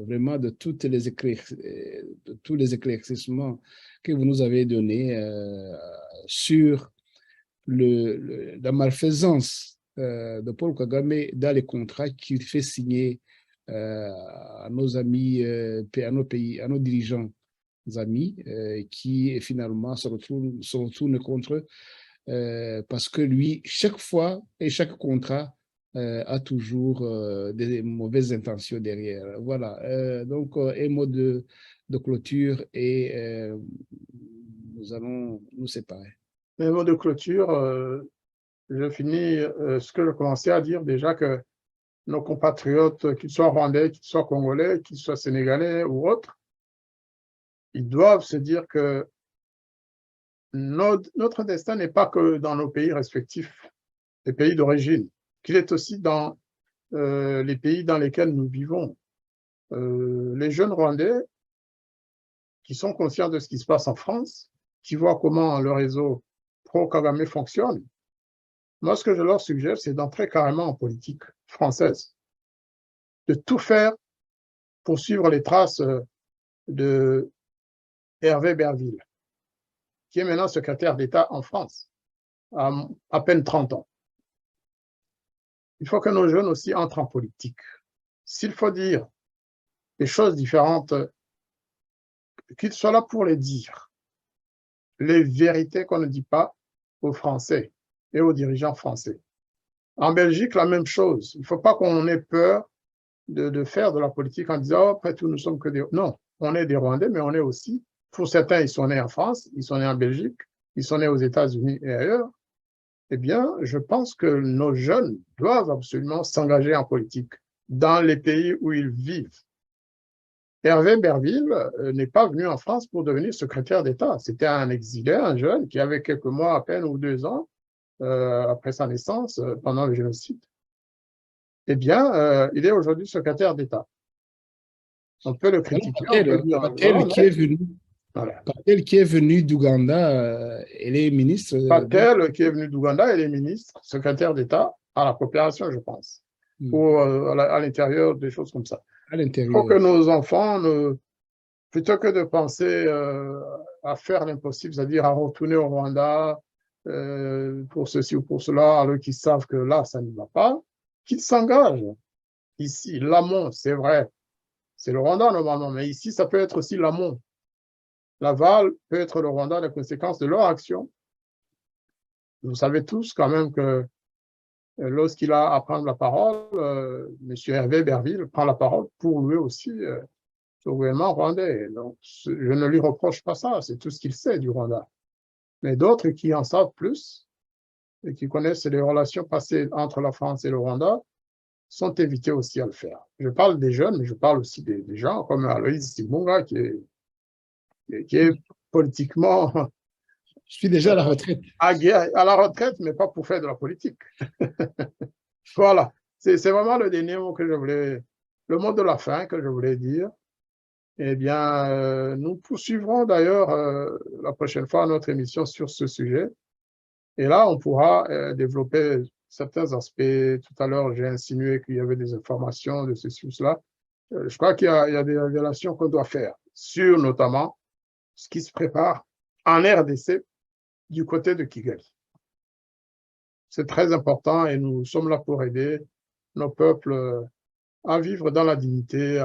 vraiment de de tous les éclaircissements que vous nous avez donnés sur la malfaisance de Paul Kagame dans les contrats qu'il fait signer à nos amis, à nos pays, à nos dirigeants amis, qui finalement se retournent contre eux. Parce que lui, chaque fois et chaque contrat a toujours des mauvaises intentions derrière. Voilà. Donc, un mot de clôture et nous allons nous séparer. Un mot de clôture, je finis ce que je commençais à dire déjà, que nos compatriotes, qu'ils soient rwandais, qu'ils soient congolais, qu'ils soient sénégalais ou autres, ils doivent se dire que notre destin n'est pas que dans nos pays respectifs, les pays d'origine, qu'il est aussi dans les pays dans lesquels nous vivons. Les jeunes Rwandais qui sont conscients de ce qui se passe en France, qui voient comment le réseau pro-Kagame fonctionne, moi, ce que je leur suggère, c'est d'entrer carrément en politique française, de tout faire pour suivre les traces de Hervé Berville, qui est maintenant secrétaire d'État en France, à peine 30 ans. Il faut que nos jeunes aussi entrent en politique. S'il faut dire des choses différentes, qu'ils soient là pour les dire, les vérités qu'on ne dit pas aux Français et aux dirigeants français. En Belgique, la même chose. Il ne faut pas qu'on ait peur de faire de la politique en disant, oh, après tout, nous sommes que des... Non, on est des Rwandais, mais on est aussi, pour certains, ils sont nés en France, ils sont nés en Belgique, ils sont nés aux États-Unis et ailleurs. Eh bien, je pense que nos jeunes doivent absolument s'engager en politique dans les pays où ils vivent. Hervé Berville n'est pas venu en France pour devenir secrétaire d'État. C'était un exilé, un jeune qui avait quelques mois à peine ou 2 ans après sa naissance, pendant le génocide. Eh bien, il est aujourd'hui secrétaire d'État. On peut le critiquer, on peut dire... Patel qui est venu, voilà. Patel qui est venu d'Ouganda, elle est ministre. Patel qui est venu d'Ouganda, elle est ministre, secrétaire d'État à la coopération, je pense, ou à l'intérieur, des choses comme ça. Il faut que nos enfants, plutôt que de penser à faire l'impossible, c'est-à-dire à retourner au Rwanda pour ceci ou pour cela, alors qu'ils savent que là, ça ne va pas, qu'ils s'engagent. Ici, l'amont, c'est vrai, c'est le Rwanda normalement, mais ici, ça peut être aussi l'amont. L'aval peut être le Rwanda, les conséquences de leur action. Vous savez tous quand même que lorsqu'il a à prendre la parole, M. Hervé Berville prend la parole pour lui aussi au gouvernement rwandais. Donc, je ne lui reproche pas ça, c'est tout ce qu'il sait du Rwanda. Mais d'autres qui en savent plus et qui connaissent les relations passées entre la France et le Rwanda sont invités aussi à le faire. Je parle des jeunes, mais je parle aussi des gens comme Aloïs Sibunga qui est politiquement... Je suis déjà à la retraite. À la retraite, mais pas pour faire de la politique. Voilà, c'est vraiment le dernier mot que je voulais, le mot de la fin que je voulais dire. Eh bien, nous poursuivrons d'ailleurs la prochaine fois notre émission sur ce sujet. Et là, on pourra développer certains aspects. Tout à l'heure, j'ai insinué qu'il y avait des informations de ceci ou cela. Je crois qu'il y a des révélations qu'on doit faire sur notamment ce qui se prépare en RDC du côté de Kigali. C'est très important et nous sommes là pour aider nos peuples à vivre dans la dignité,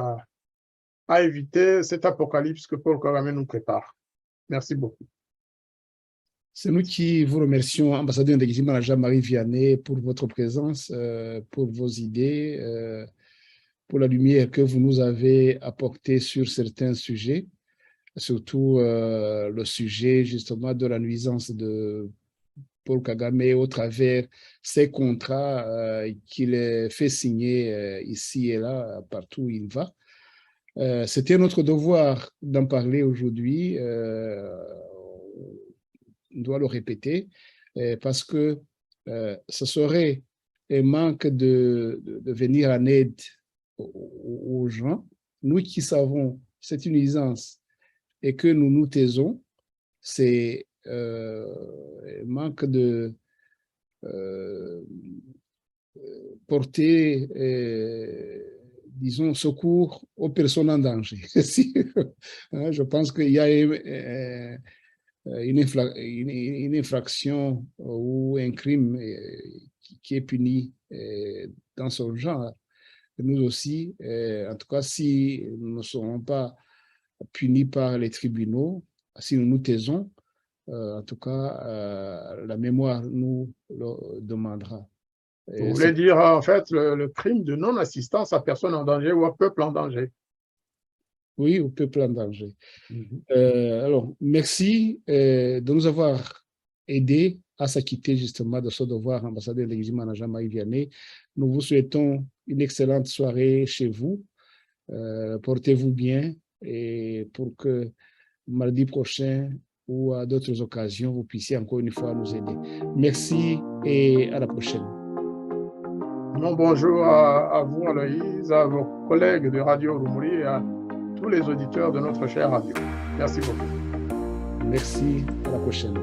à éviter cet apocalypse que Paul Kagame nous prépare. Merci beaucoup. C'est nous qui vous remercions, ambassadeur indéguisement Jean-Marie Vianney, pour votre présence, pour vos idées, pour la lumière que vous nous avez apportée sur certains sujets, surtout le sujet justement de la nuisance de Paul Kagame au travers ces contrats qu'il fait signer ici et là, partout où il va. C'était notre devoir d'en parler aujourd'hui. On doit le répéter parce que ce serait un manque de venir en aide aux gens. Nous qui savons c'est une nuisance et que nous nous taisons, c'est un manque de porter, disons, secours aux personnes en danger. Je pense qu'il y a une infraction ou un crime qui est puni dans ce genre. Nous aussi, en tout cas, si nous ne serons pas punis par les tribunaux, si nous nous taisons, en tout cas, la mémoire nous le demandera. Vous voulez dire, en fait, le crime de non-assistance à personne en danger ou à peuple en danger? Oui, au peuple en danger. Alors, merci de nous avoir aidés à s'acquitter justement de ce devoir, ambassadeur de l'Église Jean-Marie Vianney. Nous vous souhaitons une excellente soirée chez vous. Portez-vous bien et pour que mardi prochain ou à d'autres occasions, vous puissiez encore une fois nous aider. Merci et à la prochaine. Bonjour à vous, Aloïse, à vos collègues de Radio Rumuri et à tous les auditeurs de notre chère radio. Merci beaucoup. Merci, à la prochaine.